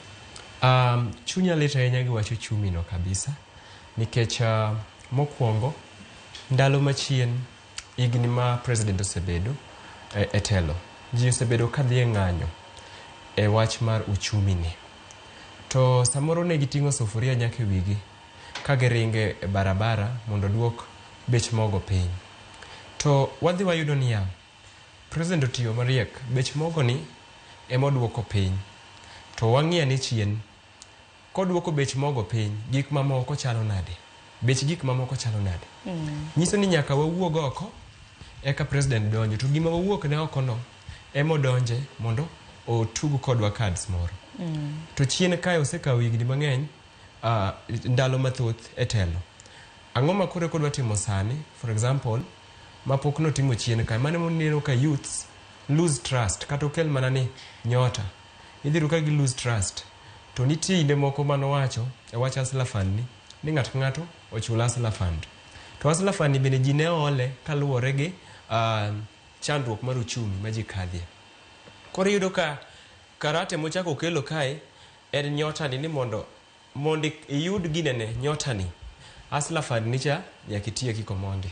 chunya leta ahinya gi wacho uchumi no kabisa nikech mokwongo ndalo machien igni ma president osebedo etelo ji osebedo kadhi ng'anyo e wach mar uchumi ni to samoro ne giting'o sufuria nyaka wigi ka giringe e barabara mondo duok bech mogo piny to wadhi wayudo niya president otiyo mariek bech mogo ni emoduoko piny to wang'iya ni chien koduoko bech mogo piny gik mamoko chalo nade bech gik mamoko chalo nade nyiso ni nyaka wawuog oko eka president donjo to gima wawuok ne oko no emodonje mondo otug kodwa cards moro to chien kae osekawo higni mang'eny ndalo mathoth e telo ang'o ma kore kodwa timo sani for example mapok notimo chien kae mane moneno ka youths lose trust kata okel mana ni Nyota idhiru ka gi lose trust to nitie inde moko manowacho e wach Hustler Fund ni ng'ato ng'ato ochul Hustler Fund to Hustler Fund bende ji ne ole kaluwore gi chandruok mar uchumi ma ji kadhie koro yudo ka karate mochako kelo kae en nyota ni mondo iyud ginene nyota ni Hustler Fund nicha yakitieki komondi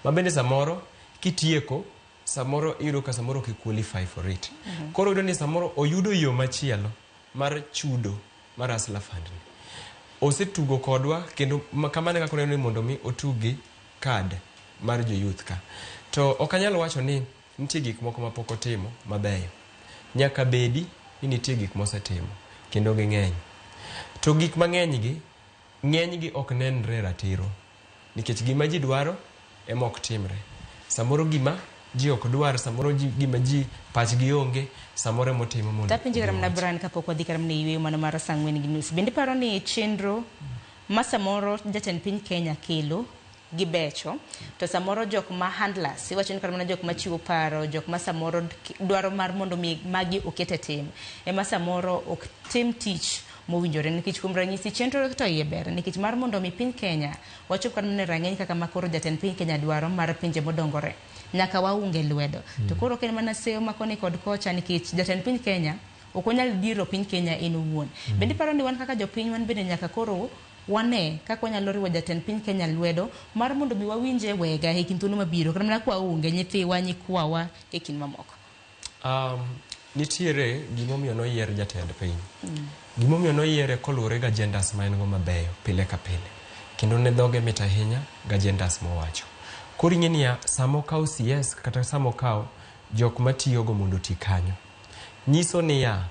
mabende samoro kitieko samoro iro ka samoro ki qualify for it koro iro ni samoro oyudo yo machielo mar chudo mar Hustler Fund osetugo kodwa kendo kamane kako neno mondo mi otugi card mar jo youth ka to okanyal wacho ni nitie gik moko mapok otimo mabeyo nyaka bedi ni nitie gik mosetimo kendo ging'eny to gik mang'eny gi ok nenre ratiro nikech gima ji dwaro ema ok timre samoro gima ji ok dwar samoro gima ji pachgi onge samoro motimo mondo tapinje karam na Brian kapok wadhi karam ne yweyo mano mar sang'wen gi nus bende paro ni chenro ma samoro jatend piny Kenya kelo gi becho to samoro jok ma handlers iwacho ni karam jok ma chiwo paro jok ma samoro dwaro mar mondo magi okete tim ema samoro ok tim tich mowinjore nikech kuom ranyisi chenro to iye ber nikech mar mondo mi piny Kenya wachop karam ne rang'eny kaka makoro jatend piny Kenya dwaro mar pinje modongore nyaka waunge lwedo to koro ken mana seyo makoni kod kocha nikech jatend piny Kenya ok onyal diro piny Kenya en owuon bende paro ni wan kaka jopiny wan bende nyaka koro wane kaka wanyalo riwo jatend piny Kenya lwedo mar mondo mi wawinje wega e kind thuolo mabiro kata mana kwa unge nyithiwa nyikwawa e kind mamoko nitiere gimomiyo noyier jatend piny gimomiyo noyiere koluwore ga agendas ma en go mabeyo pile ka pile kendo ne dhoge mit ahinya ga agendas mowacho koro ing'eni ya samo kaw CS kata samo kaw jok matiyo go mondo ti kanyo nyiso ni ya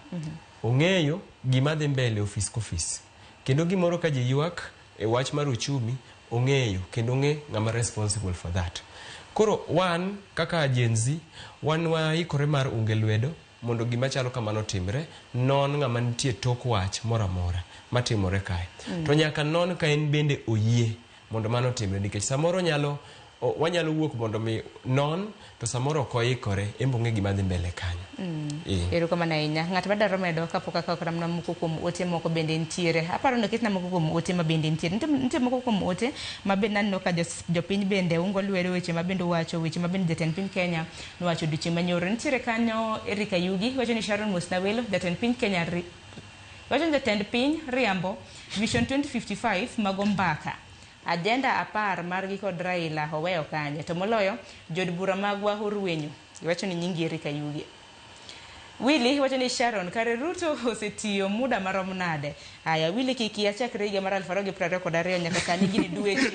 ong'eyo gima dhi mbele ofis kofis kendo gimoro ka ji ywak e wach mar uchumi ong'eyo kendo ng'e ng'ama responsible for that koro wan kaka Gen Z wan waikore mar unge lwedo mondo gima chalo kamano timre non ng'ama nitie tok wach moramora matimore kae to nyaka non ka en bende oyie mondo mano timre nikech samoro wanyalo wuok mondo mi non to samoro koikore embonge gima dhi mbele kanyo ero kama na inya ng'at madaro medo kapok akakram na moko kuom ote moko bende ntiere aparo no ketna moko kuom ote ma bende ntiere ntie moko kuom ote ma bende nanno ka jopiny bende ungo lwedo weche ma bende wacho weche ma bende jatend piny Kenya no wacho duche manyoro ntiere kanyo Erika Yugi wacho ni Sharon Musnawelo jatend piny Kenya wacho jatend piny riambo Vision 2055 magombaka agenda apar margi kod Raila oweyo kanye to moloyo jod bura magwa Orwenyo iwacho ni nyingi Erika Yugi Willy wacho ni Sharon kare Ruto osetiyo muda marom nade aya Willy kiki achakre higa mar 2022 nyaka kani gini dweche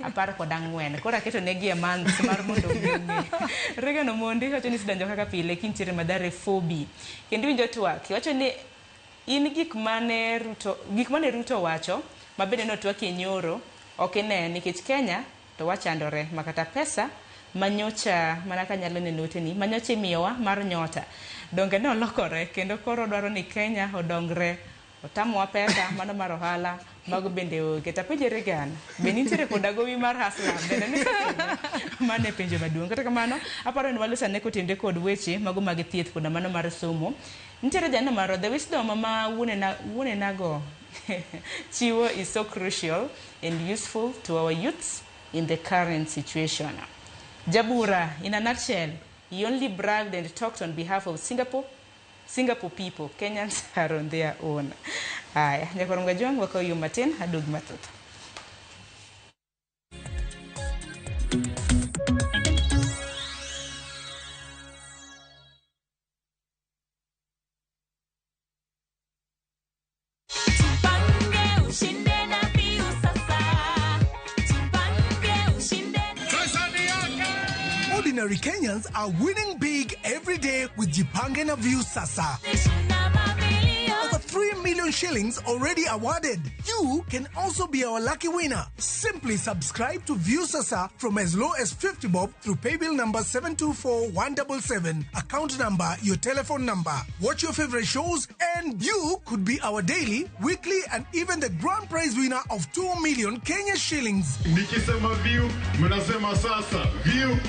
apar kod ang'wen kora keto negi e month mar mondo ng'e Regan Omondi wacho ni sidanjo kaka pile kintiere madare fobi kendo winjo twak wacho ni in gik mane Ruto wacho mabende no twak nyoro ok ne nikech Kenya to wachandore makata pesa manyocha manaka nyalo neno teni manyocha miyowa mar nyota donge no lokore kendo koro dwaro ni Kenya odongre otamwa pesa mano mar ohala mago bende oge tapejere gan bende nitiere koda gowi mar Hustler bende ni mane penjo maduong' kata kamano aparo ni walusa ne kotende kod weche mago mag thieth koda mano mar somo nitiere jana maro the wisdom ma wuone nago Chiwo is so crucial and useful to our youths in the current situation. Jabura, in a nutshell, he only bragged and talked on behalf of Singapore people. Kenyans are on their own. Aya, nyakorunga juang wako yu matin, hadug matut. Ordinary Kenyans are winning big every day with Jipange na View Sasa. Over 3 million shillings already awarded. You can also be our lucky winner. Simply subscribe to View Sasa from as low as 50 bob through paybill number 724177, account number, your telephone number. Watch your favorite shows and you could be our daily, weekly and even the grand prize winner of 2 million Kenya shillings. Nikisema View, mnasema sasa. View.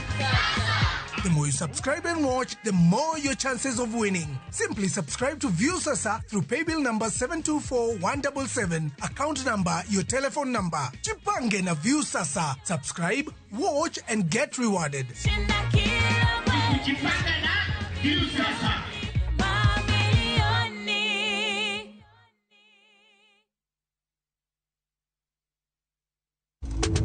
The more you subscribe and watch, the more your chances of winning. Simply subscribe to View Sasa through paybill number 724177, account number, your telephone number. Jipange na View Sasa. Subscribe, watch and get rewarded. Jipange na View Sasa.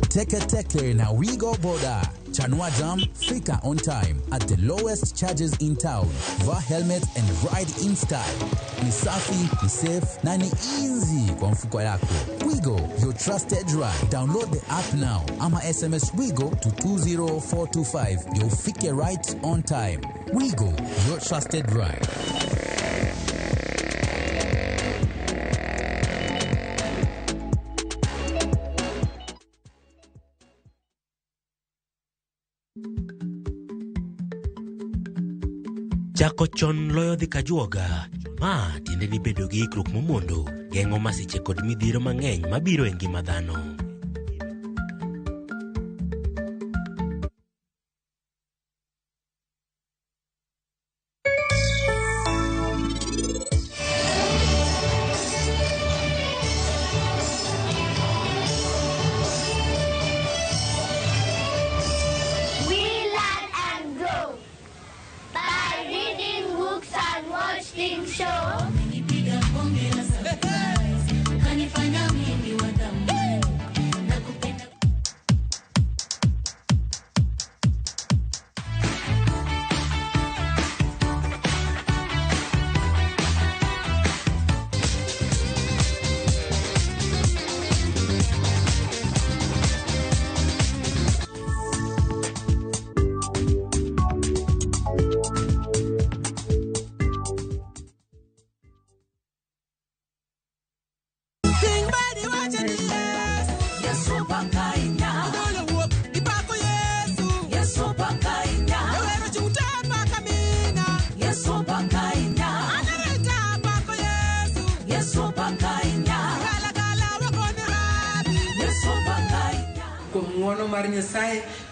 Teke Teke na Wigo Boda. Chanua Jam, fika on time at the lowest charges in town. Wear helmet and ride in style. Ni safi, ni safe, na ni easy kwa mfuko yako. Wigo, your trusted ride. Download the app now. Ama SMS Wigo to 20425. You'll fike right on time. Wigo, your trusted ride. Chako chon loyo dhi kajuoga. Ma tiende ni bedo gi ikruok momondo. Geng'o masiche kod midhiero mang'eny mabiro e ngima dhano.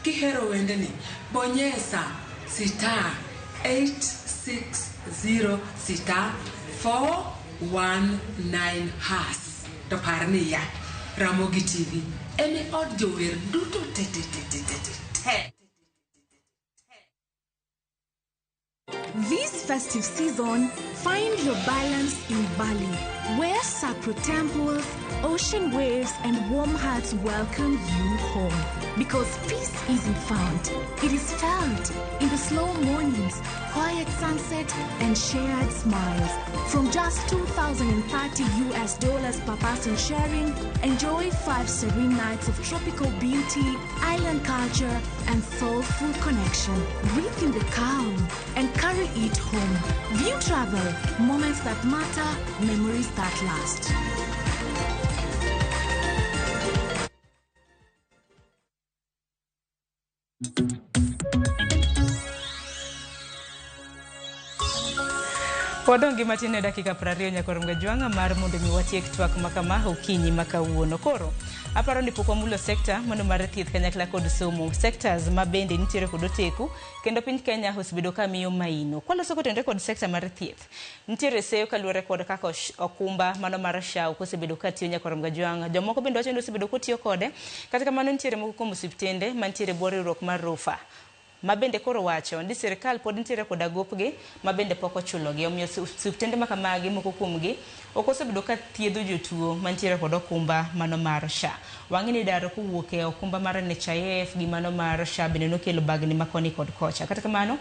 Kihero wende ni bonyesa star 860 star 419 has to parni ya Ramogi TV ene od jower duto te. This festive season, find your balance in Bali, where sacred temples, ocean waves, and warm hearts welcome you home. Because peace isn't found, it is felt in the slow mornings, quiet sunset, and shared smiles. From just $2,030 per person sharing, enjoy 5 serene nights of tropical beauty, island culture, and soulful connection. Breathe in the calm and carry it home. View travel, moments that matter, memories that last. Wadongi matine dakika 20 nyaka rom gajwanga mar mondo mi watiek twak makama okinyi makawuono. Koro aparo ni pok wamulo sekta mano mar thieth kanyakla kod somo sectors mabende nitiere kod oteku kendo piny Kenya osebedo ka miyo maino. Kwaloso kotende kod sekta mar thieth nitiere seyo kaluwore kod kaka okumba mano mar SHA osebedo ka tiyo nyaka rom gajwanga. Jomoko bende wacho ni osebedo kotiyo kode kata kamano nitiere moko kuom osiptende mantiere boriruok mar Rufa mabende koro wacho ndi sirikal pod nitiere kod agopgi mabende pok ochulogi. Omiyo osiptende makamagi moko kuomgi ok osebedo ka thiedho jotuo mantiere kod okumba mano mar SHA. Wang'ini daro kowuok e okumba mar NHIF gi mano mar SHA bende nokelo bagni makoni kod kocha. Kata kamano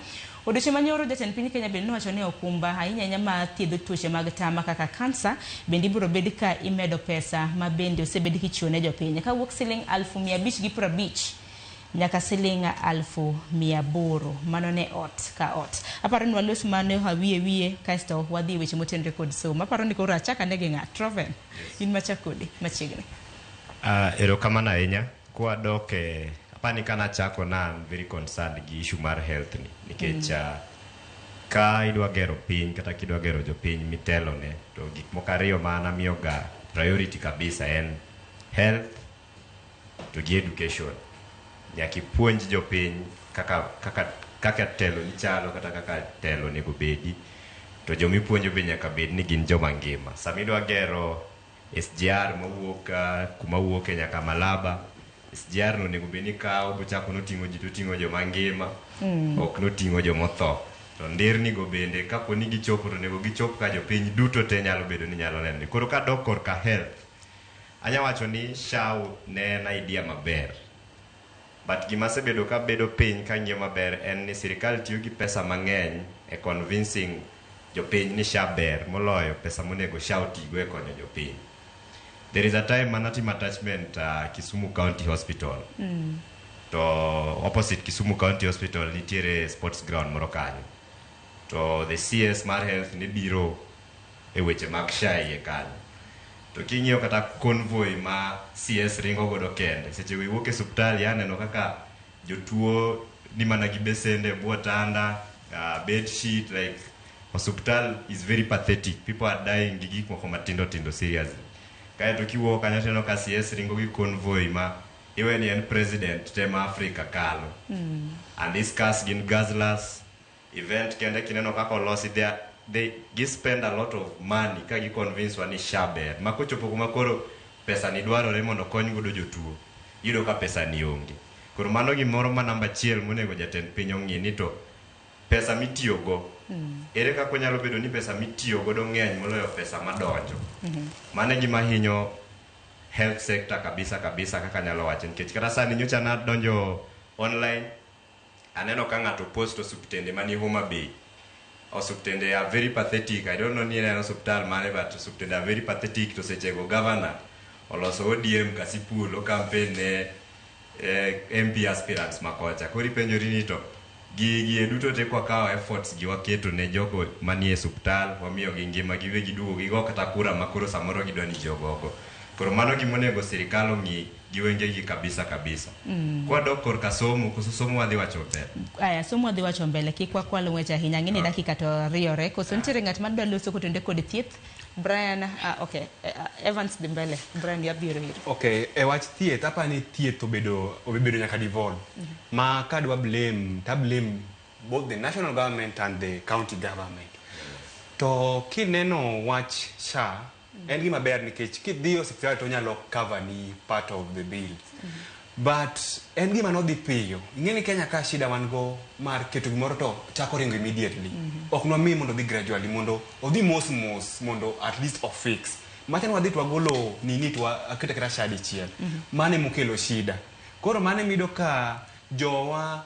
odiochieng' manyoro jatend piny Kenya bende nowacho ni okumba ahinya ma thiedho tuoche mag tama kaka kansa bende ibiro bed ka imedo pesa mabende osebed kichiwo ne jopiny kawuok siling 550 nyaka siling 1,800 mano ne ot ka ot. Aparo ni walos mane wiye kasto wadhi weche motenre kod somo. Aparo ni koro achaka ne gi ng'at Troven in machakodi machiegni. Erokamano ahinya kwa doke apani kana chako na very concerned gi issue mar health ni nikech ka idwa gero piny kata kidwa gero jopiny mitelo ne to gik moko ariyo mana miyo ga priority kabisa en health to gi education. Nyaki puonj jopiny kaka telo ni chalo kata kaka telo nego bedi to jomi puonjo be nyaka bed ni gin joma ngima. Samidwa gero SGR mawuok kuma wuok nyaka Malaba, SGR no nego beni kawo bochako noting'o ji to ting'o joma ngima ok noting'o joma tho. To ndirni go bende kapo ni gichopo to nego gichop ka jopiny duto te nyalo bedo ni nyalo neno. Koro ka dok korka health anya wacho ni SHA ne na idea maber But gima sebedo ka bedo piny ka ng'iyo maber en ni sirikal tiyo gi pesa mang'eny e convincing jopiny ni SHA ber moloyo pesa monego SHA otigo e konyo jopiny. There is a time manatimo attachment Kisumu County Hospital. To opposite Kisumu County Hospital nitiere sports ground moro kanyo. To the CS mar health ni biro e weche mag SHA iye kanyo. To king'iyo kata convoy ma CS ringo godo kende, seche wiwuok e suptal yaneno kaka jotuo ni mana gi besende bwo tanda, bed sheet, like hospital is very pathetic. People are dying gi gik moko matindo tindo seriously. Kaya to kiwuok kanyo teno ka CS ringo gi convoy ma iweni en president tema Africa kalo. And these cars gin guzzlers, event kende kineno kaka olosi they spend a lot of money ka gi convince wani SHA ber. Ma kochopo kuma koro pesa ni dwarore mondo kony godo jotuo, yudo ka pesa ni onge. Koro mano gimoro ma namba achiel monego jatend piny ong'i ni to pesa mitiyogo ere kaka onyalo bedo ni pesa mitiyo godo ng'eny moloyo pesa madonjo. Mano gima hinyo health sector kabisa kaka nyalo wacho, nikech kata sani nyocha nadonjo online aneno ka ng'ato post osuptende mani Homa Bay. Osuptende are very pathetic. I don't know ni en hospital mane, but osuptende are very pathetic. To sechego governor oloso ODM Kasipul o campaign ne MP aspirants makocha. Kori penjori ni to gi duto te kwa kawa efforts gi waketo ne jogo manie hospital, wamiyo gi ngima gi wegi duogo gi go kata kura makoro samoro gidwani jogogo. Koro mano gimonego sirikal ong'i gi wengegi kabisa. Kwa dok korka somo, koso somo wadhi wacho mbele. Aya, somo wadhi wacho mbele, kik wakwalo weche ahinya, ng'eni dakika to riore. Koso nitiere ng'at madwa loso kotende kod thieth. Brian, okay, Evans dhi mbele. Brian yabiro hiro. Okay, e wach thieth, apani thieth obedo nyaka devolve. Ma kadwa blame both the national government and the county government. To kineno wach SHA, en gima ber nikech kidhi hospital to nyalo cover ni part of the bill. But en gima no dhi piyo. Ing'eni Kenya ka shida wan go mar keto gimoro to chako ringo immediately. Ok no mi mondo dhi gradually, mondo odhi mos mondo at least of fix. Machana wadhi to agolo nini to akete kata SHA dichiel. Mane mukelo shida. Koro mane mido ka jowa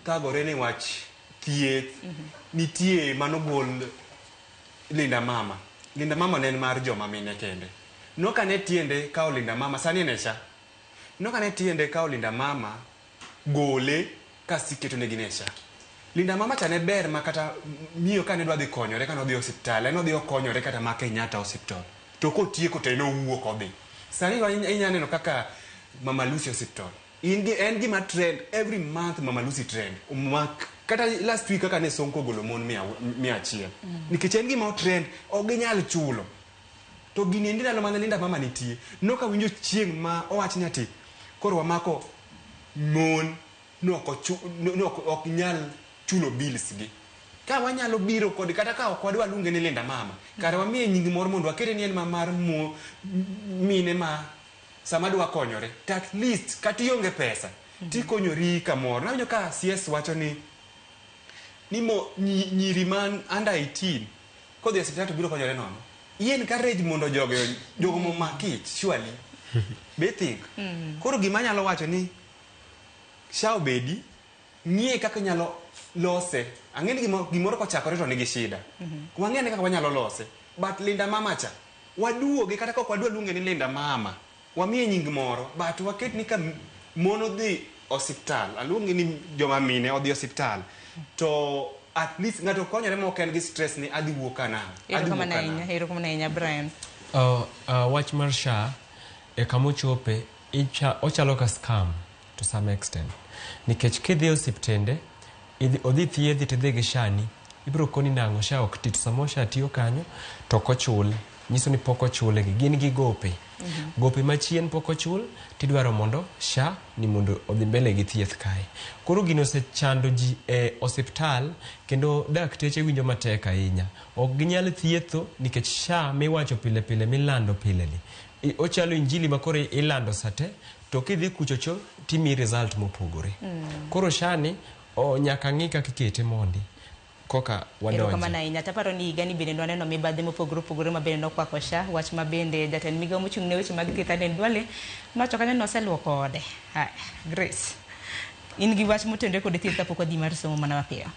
kagore ni wach thieth nitie manogol Linda Mama. Linda Mama nen mar joma mine kende. Noka ne tiende ka Linda Mama sani ne SHA. Noka ne tiende ka Linda Mama gole kasiketo ne gine SHA. Linda Mama chane ber makata miyo ka ne dwa dhi konyore ka no dhi hospital, no dhi okonyore kata ma Kenyatta hospital. To ko tieko to no wuok odhi. Sani inyane no kaka Mama Lucy hospital. En gima trend every month Mama Lucy trend. Kata last week kaka ne Sonko golo mon 100. Nikech en gima trend oginyal chulo. To gini ndalo mane Linda Mama nitie. Noka winjo chieng' ma owach nyati. Koro wamako mon ok nyal chulo bills gi. Ka wanyalo biro kod kata ka ok wadwa luonge ni Linda Mama. Kare wamiye nying moro mondo akere ni en mamar mine ma sama dwa konyore. At least kati onge pesa. Ti konyori kamoro. Nawinjo ka CS wacho ni nyiri man under 18 kodhi hospital to biro konyore nono. Yen courage mondo jogo makich surely. Be think. Koro gima nyalo wacho ni SHA obedi ng'ie kaka nyalo lose. Ang'eni gimoro kochakore to nigi shida. Wang'ene kaka wanyalo lose. But Linda Mama cha waduoge kata kok wadwa luonge ni Linda Mama. Wamiye nying moro but waket ni ka mono dhi hospital. Aluonge ni joma mine odhi hospital. To at least ngato konyore mo ken gi stress ni adhi wuoka na. Hero kama na Brian. Wach mar SHA e kamo chope ochalo ka scam to some extent. Nikech kidhi osiptende odhi thiedhi tidhi gi SHA ni ibro koni nango SHA ok tit samo SHA tiyo kanyo to kochul. Nyiso ni poko chule gin gi gope. Gope machien poko chul tidwaro mondo SHA ni mondo odhi mbele gi thieth kae. Koro gino se chando ji e hospital kendo dakteche winjo matek ahinya. Ok ginyal thietho nikech SHA miwacho pile milando pile li. Ochalo injili makore ilando sate to kidhi kuchocho timi result mopogore. Koro SHA ni nyaka ng'ika kikete mondi. Koka wadonje. Kama na inyata paro ni gani bende ndo aneno mibadhe mopogore mabende nokwa kwa SHA wach mabende jatend migawo mochung' ne weche mag thieth Aden Duale nocho kanyo noseluoko ode. Grace. in gi wach motende kod thieth kapok wadhi mar somo mana mapiyo.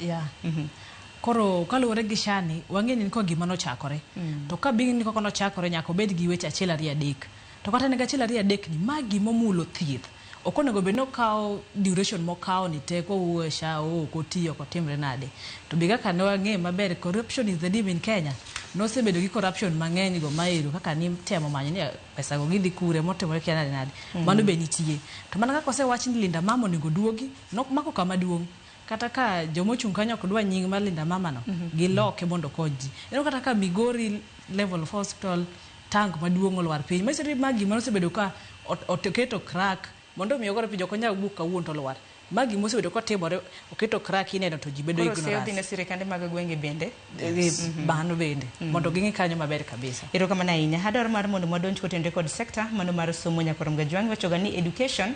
Koro kaluwore gi shani wang'eni ni ko gima nochakore to ka bing ni koko nochakore nyaka obed gi weche achiel ariyo adek to kata ne achiel ariyo adek ni ma gima mulo thieth ok onego bed nokawo duration mokawo ni te kowuo sha kotiyo kotimre nade to biga ka ne wang'e maber corruption is the devil in Kenya nosebedo gi corruption mang'eny go maero kaka ni temo manyo ni pesa go gidhi kure motimore kia nade mano be nitie to mana kaka osewach ni Linda Mama onego duogi mako kama duong' kata ka jomochung kanyo ok dwa nying mar Linda Mama no giloke mondo koji eno kata ka Migori level of hospital tank maduong' olwar piny mesiri magi mano sebedo ka oketo crack mondo mi ogore pijo konya buka wuon to lwar magi mosebedo ka timore oketo crack ineno to jibedo ignorance koro sio sirikande mag gwenge bende bano bende mondo gingi kanyo maber kabisa ero kama na inya hadar mar mondo madonj kotende kod sector mano mar somo nyakorom gajwang wachoga ni education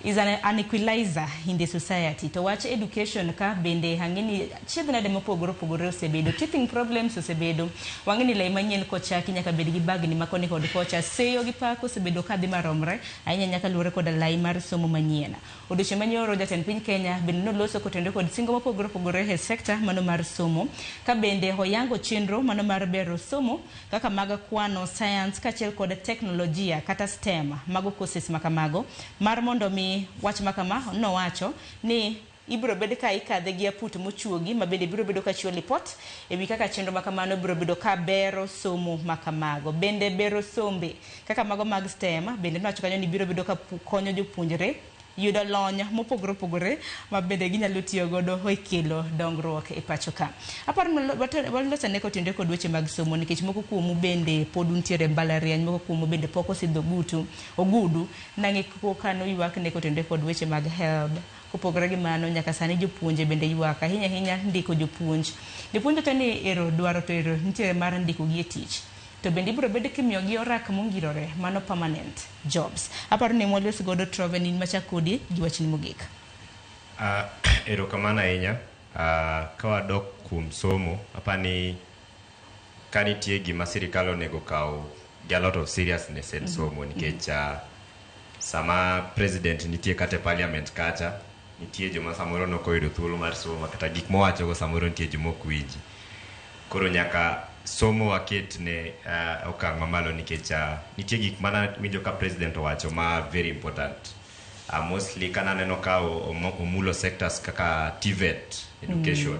is an equalizer in the society. To watch education ka bende hangini chidna demo pogoro sebedo teething problems sebedo wangini la imanyen kocha kinyaka bedi gi bag ni makoni kod kocha seyo gi pako sebedo ka di maromre ainya nyaka lure kod lai mar somo manyiena odioche manyoro jatend piny Kenya bende no loso kotende kod singo mopogoro he sector mano mar somo ka bende hoyango chenro mano mar bero somo kaka maga kwano science kachiel kod teknolojia kata STEM mago courses makamago mar mondo mi wach makama no wacho ni ibro bedo ka ikadhe gi aput mochuogi mabende biro bedo ka chiwo report ewi kaka chenro makamano biro bedo ka bero somo makamago bende bero sombe kaka mago mag STEM bende no wacho kanyo ni biro bedo ka konyo jopuonjre yudo lony mopogore mabende ginyalo tiyo godo hoikelo dongruok e pacho ka apar walosa ne kotinde kod weche mag somo nikech moko kuomu bende pod untiere mbalariany moko kuomu bende pok osidho ogudu nangi kokano ywak ne kotinde kod weche mag help kopogore gi mano nyaka sani jopuonje bende ywak ahinya ndiko jopuonj to ni ero dwaro to ero ntiere mar ndiko gi e tich to bende biro bedo kimiyo gi orak mongirore mano permanent jobs aparo ni molos godo Troven in machakodi gi wachni mogik ero kamana ahinya ka wadok kuom somo apani kanitie gima sirikal onego kaw a lot of seriousness in somo nikech sama president nitie kata parliament kacha nitie joma samoro nokoyudo thuolo mar somo kata gik mowacho go samoro nitie joma ok winji koro nyaka somo waket ne okang' mamalo nikech nitie gik mana winjo ka president owacho ma very important mostly kana neno ka omulo sectors kaka TVET education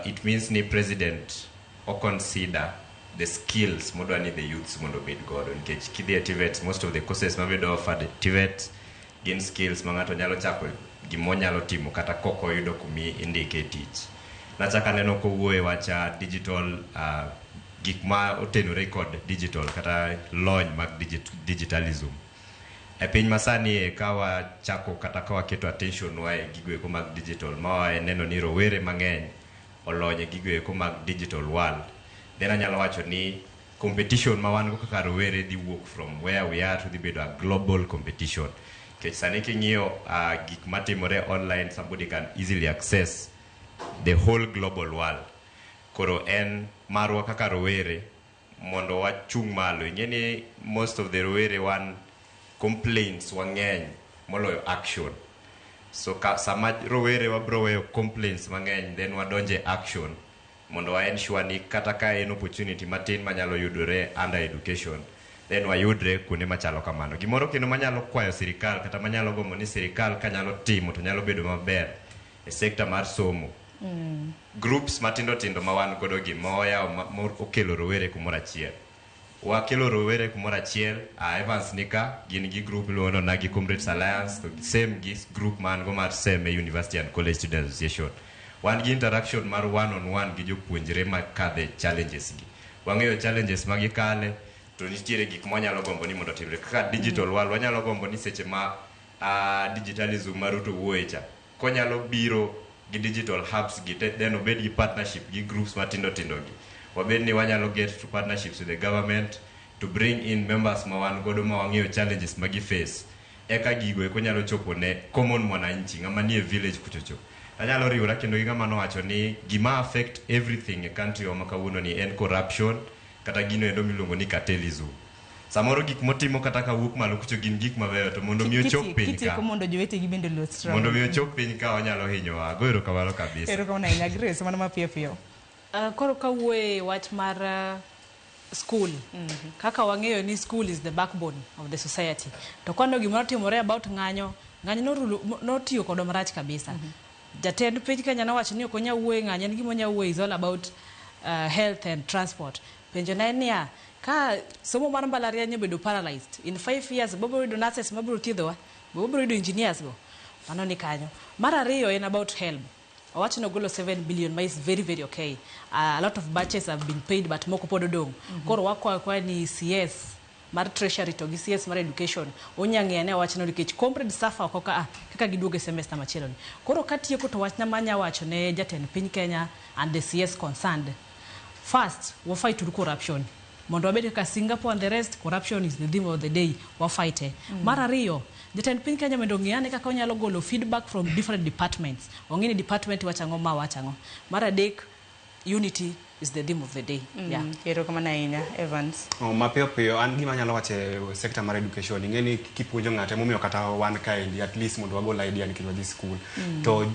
it means ni president o consider the skills modwa ni the youths mondo bed godo nikech kidhi TVET most of the courses mabedo offered TVET gin skills ma ng'ato nyalo chako gimonyalo timo kata koko yudo kumi indike tich nachaka neno kowuoye wacha digital gik ma otenore kod digital kata lony mag digitalism e piny masani kawa chako kata kawa keto attention wa e gigo mag digital ma neno ni rowere mang'eny olonye gigo mag digital world then anyalo wacho ni competition ma wan go kaka rowere di work from where we are to the bedo a global competition kech sani king'iyo gik matimore online somebody can easily access the whole global world koro en marwa kaka rowere mondo wachung' malo ing'eni most of the rowere wan complaints wang'eny moloyo action so sama rowere wabro weyo complaints mang'eny then wadonje action mondo wa ensure ni kata ka en opportunity matin manyalo yudore under education then wayudre kuonde machalo kamano gimoro kendo manyalo kwayo sirikal kata manyalo gombo ni sirikal kanyalo timo to nyalo bedo maber e sector mar somo groups matindo ma wan godo gi moya okelo rowere kumoro achiel wakelo rowere kumoro achiel Evans Nika gin gi group luono Nagi Comrades Alliance to same gi group man go mar SEM University and College Student Association wan gi interaction mar one on one gi jopuonjre makadhe challenges gi wang'eyo challenges magi kale to nitiere gik mwanyalo gombo ni mondo timre kaka digital world wanyalo gombo ni seche ma digitalism maruto wuoyecha konyalo biro gi digital hubs gi then obed gi partnership gi groups matindo gi wabed ni wanyalo get to partnerships with the government to bring in members ma wan godo ma wang'eyo challenges magi face eka gigo konyalo chopo ne common mwananchi ng'ama nie village kuchocho anyalo riwora kendo gi ng'ama nowacho ni gima affect everything e country wa makawuono ni en corruption kata gino endo miluongo ni cartelism samoro gik motimo kata ka wuok malo kucho gin gik mabeyo to mondo mi ochop piny ka mondo jowetegi bende luth mondo mi ochop piny ka onyalo hinyowa go erokamano kabisa erokamano ahinya Grace mana mapiyo piyo. Koro kawuoye wach mar school kaka wang'eyo ni school is the backbone of the society to kwano gimoro timore about ng'anyo notiyo kodwa marach kabisa. Jatend piny Kenya nowacho ni ok onya wuoye ng'anyo ni gimonya wuoye is all about health and transport. Penjo na niya ka somo mar mbalariany bedo paralyzed in 5 years bobo yudo nurses mabiro thiedhowa bobo yudo engineers go mano ni kanyo. Mar ariyo en about help. Owacho no golo 7 billion is very very okay. A lot of batches have been paid but moko pod odong. Koro wakwa ni CS mar treasury to gi CS mar education onyang'e ne owacho no nikech comrade safa kaka giduoge semester machielo ni. Koro katieko to wachna manya wacho ne jatend piny Kenya and the CS concerned. First, we fight to corruption. Mondo wabede ka Singapore and the rest, corruption is the theme of the day. Wa fight. Mar ariyo, jatend piny Kenya mondo ng'iyane kaka onyalo golo feedback from different departments. Ong'ini department wachango ma wachango. Mar adek, unity is the theme of the day. Yeah. Erokamano ahinya Evans. Mapiyo piyo an gima nyalo wache sector mar education ing'eni kipuonjo ng'ate momiyo kata wan kaendi at least mondo wagol idea nikech wadhi school. To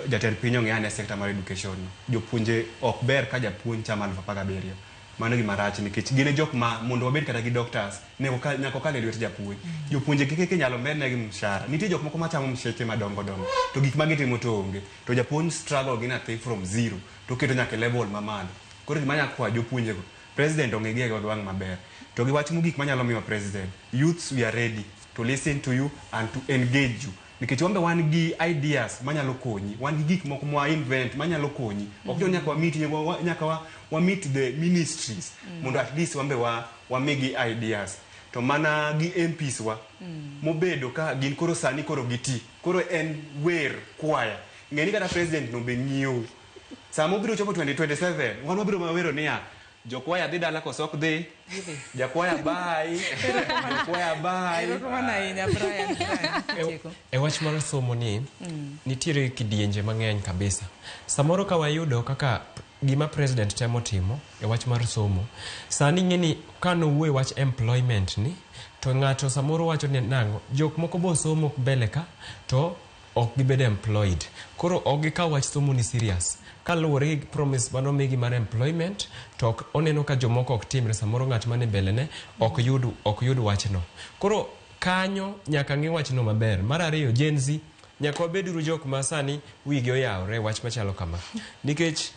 jatend piny ong'iyane sector mar education. Jopuonje ok ber ka japuonj chama 17,000. Mano gima rach nikech gine jok ma mondo wabed kata gi doctors nyako kale lwet japuonj. Jopuonje keke nyalo medne gi mshahara. Nitie jok moko machamo mshete madongo dongo. To gik magitimo to onge. To japuonj struggle gi nathi from zero. To keto nyaka level mamalo. Koro gima nyaka kwa jopuonje go. President ongege go dwang maber. To gi wach mogik manyalo miyo president. Youths we are ready to listen to you and to engage you. Nikech wambe wan gi ideas manyalo konyi, wan gi gik moko mwa invent manyalo konyi. Ok nyaka wa meet nyaka wa meet the ministries mondo at least wambe wa megi ideas. To mana gi MPs wa mobedo ka gin koro sani koro giti. Koro en wer choir. Ngeni kata president no be nyiew. Samo biro chopo 2027 wan wabiro mawero niya jokwaya dhi dala kosok dhi jakwaya bye jokwaya bye e wach mar somo ni nitiere kidienje mang'eny kabisa. Samoro ka wayudo kaka gima president temo timo e wach mar somo sani ng'eni kano wuoye wach employment ni to ng'ato samoro wacho ni nango jok moko bo somo mbele ka to ok gibed employed. Koro ok ka wach somo ni serious kaluwore gi promise mano migi mar employment to oneno ka jomoko ok timre samoro ng'at mane mbele ne ok yud wachno. Koro kanyo nyaka ng'i wachno maber. Mar ariyo Gen Z nyaka wabeduru jok ma sani wigi oyawre wach machalo kama nikech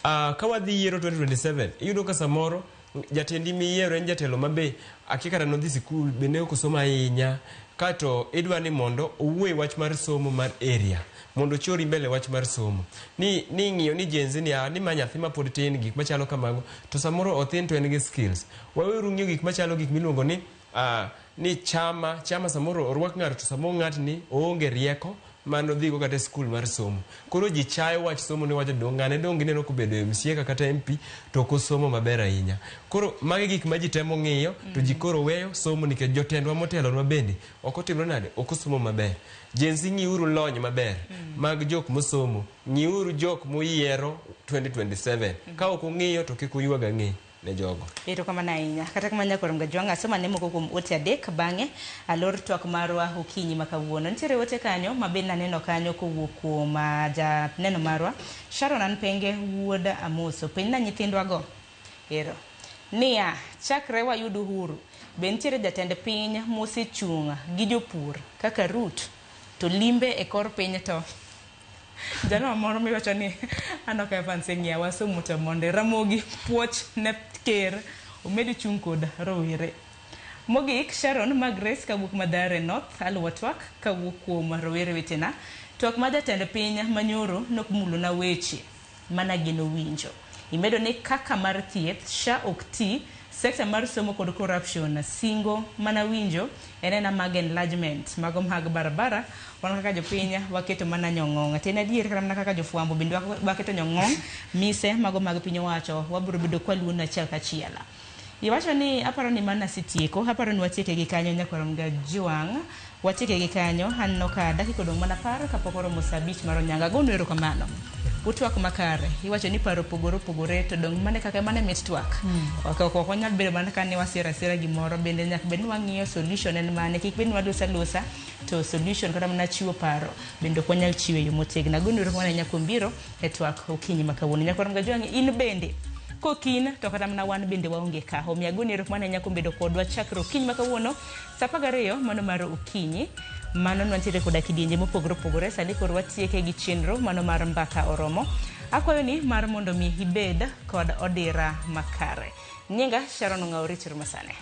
ka wadhi yiero 2027 iyudo ka samoro jatendi miyiero en jatelo mabe akikara nodhi sikul bende ok osomo ahinya kato idwa ni mondo owuoye wach mar somo mar area mondo chori mbele wach mar somo ni ng'iyo ni Gen Z ni manyathi ma pod tin gik machalo kamago to samoro othin to en gi skills. Waweru ng'iyo gik machalo gik miluongo ni chama samoro orwak ng'ato to samoro ng'atni oonge rieko mano dhigo kata skul mar somo. Koro ji chayo wach somo ni wacho ng'ane dongi neno kobedo MCA kata MP to kosomo maber ahinya. Koro magi gik ma ji temo ng'iyo to ji koro weyo somo nikech jotendwa motelo nwa bende ok otimre nade ok osomo maber. Gen Z ng'iuru lony maber mag jok mosomo, ng'iuru jok moyiero 2027 ka ok ong'iyo to kik uywaga ng'e ne jogo. Erokamano ahinya. Kata kamanya koro mgajwanga asoma ne moko kuom ote adek bang'e alor twak marwa okinyi makawuono. Nitiere ote kanyo mabe naneno kanyo kowuok kuom janeno marwa Sharon Anpenge wuod Amoso. Penj na nyithindwa go. Ero. Nia chakre wayud uhuru be nitiere jatend piny mosechung' gi jopur kaka Ruto to limbe e kor piny to jana moro miwacho ni anoka Evans ng'iya somo to monde Ramogi puoch ne ker omedi chung' kod rowere. Mogik Sharon Grace kawuok Mathare North aluwa twak kawuok kuom rowere wetena. Twak ma jatend piny manyoro nokmulo na weche mana gino winjo. Imedo ni kaka mar thieth SHA ok ti sekta mar somo kod corruption singo mana winjo enena mag enlargement mago mag barabara wan kaka jopiny waketo mana nyong'ong. Tin adier kata mana kaka jofuambo bende waketo nyong'ong mise mago mag piny owacho wabiro bedo kwaluon achiel kachiel. Iwacho ni aparo ni mana sitieko aparo ni watieke gi kanyo nyakoro mga juang watieke gi kanyo hanno ka dakika odong' mana par kapok oromo saa 5 mar onyango. Gono erokamano. utwak makare iwacho ni paro pogore to dong mane kaka mane mit twak ok onyal bedo mana kan ni wasira gimoro bende nyak bed wang'iyo solution en mane kik bed walusa to solution kata mana chiwo paro bende ok wanyal chiwe yo motegno. Agonuru mana nyakuom biro e twak okinyi makawuono. Nyakuom Gajwang' in bende kokin to kata mana wan bende waonge ka. Omiyo agonuru mana nyakuom bedo kodwa chakro okinyi makawuono saa 12 mano mar okinyi. Mano nwantiere koda kidienje mopogore sani koro watieke gi chenro mano mar mbaka oromo. Akwayo ni mar mondo mi ibed kod odira makare. Nyinga Sharon Ng'auri Masane.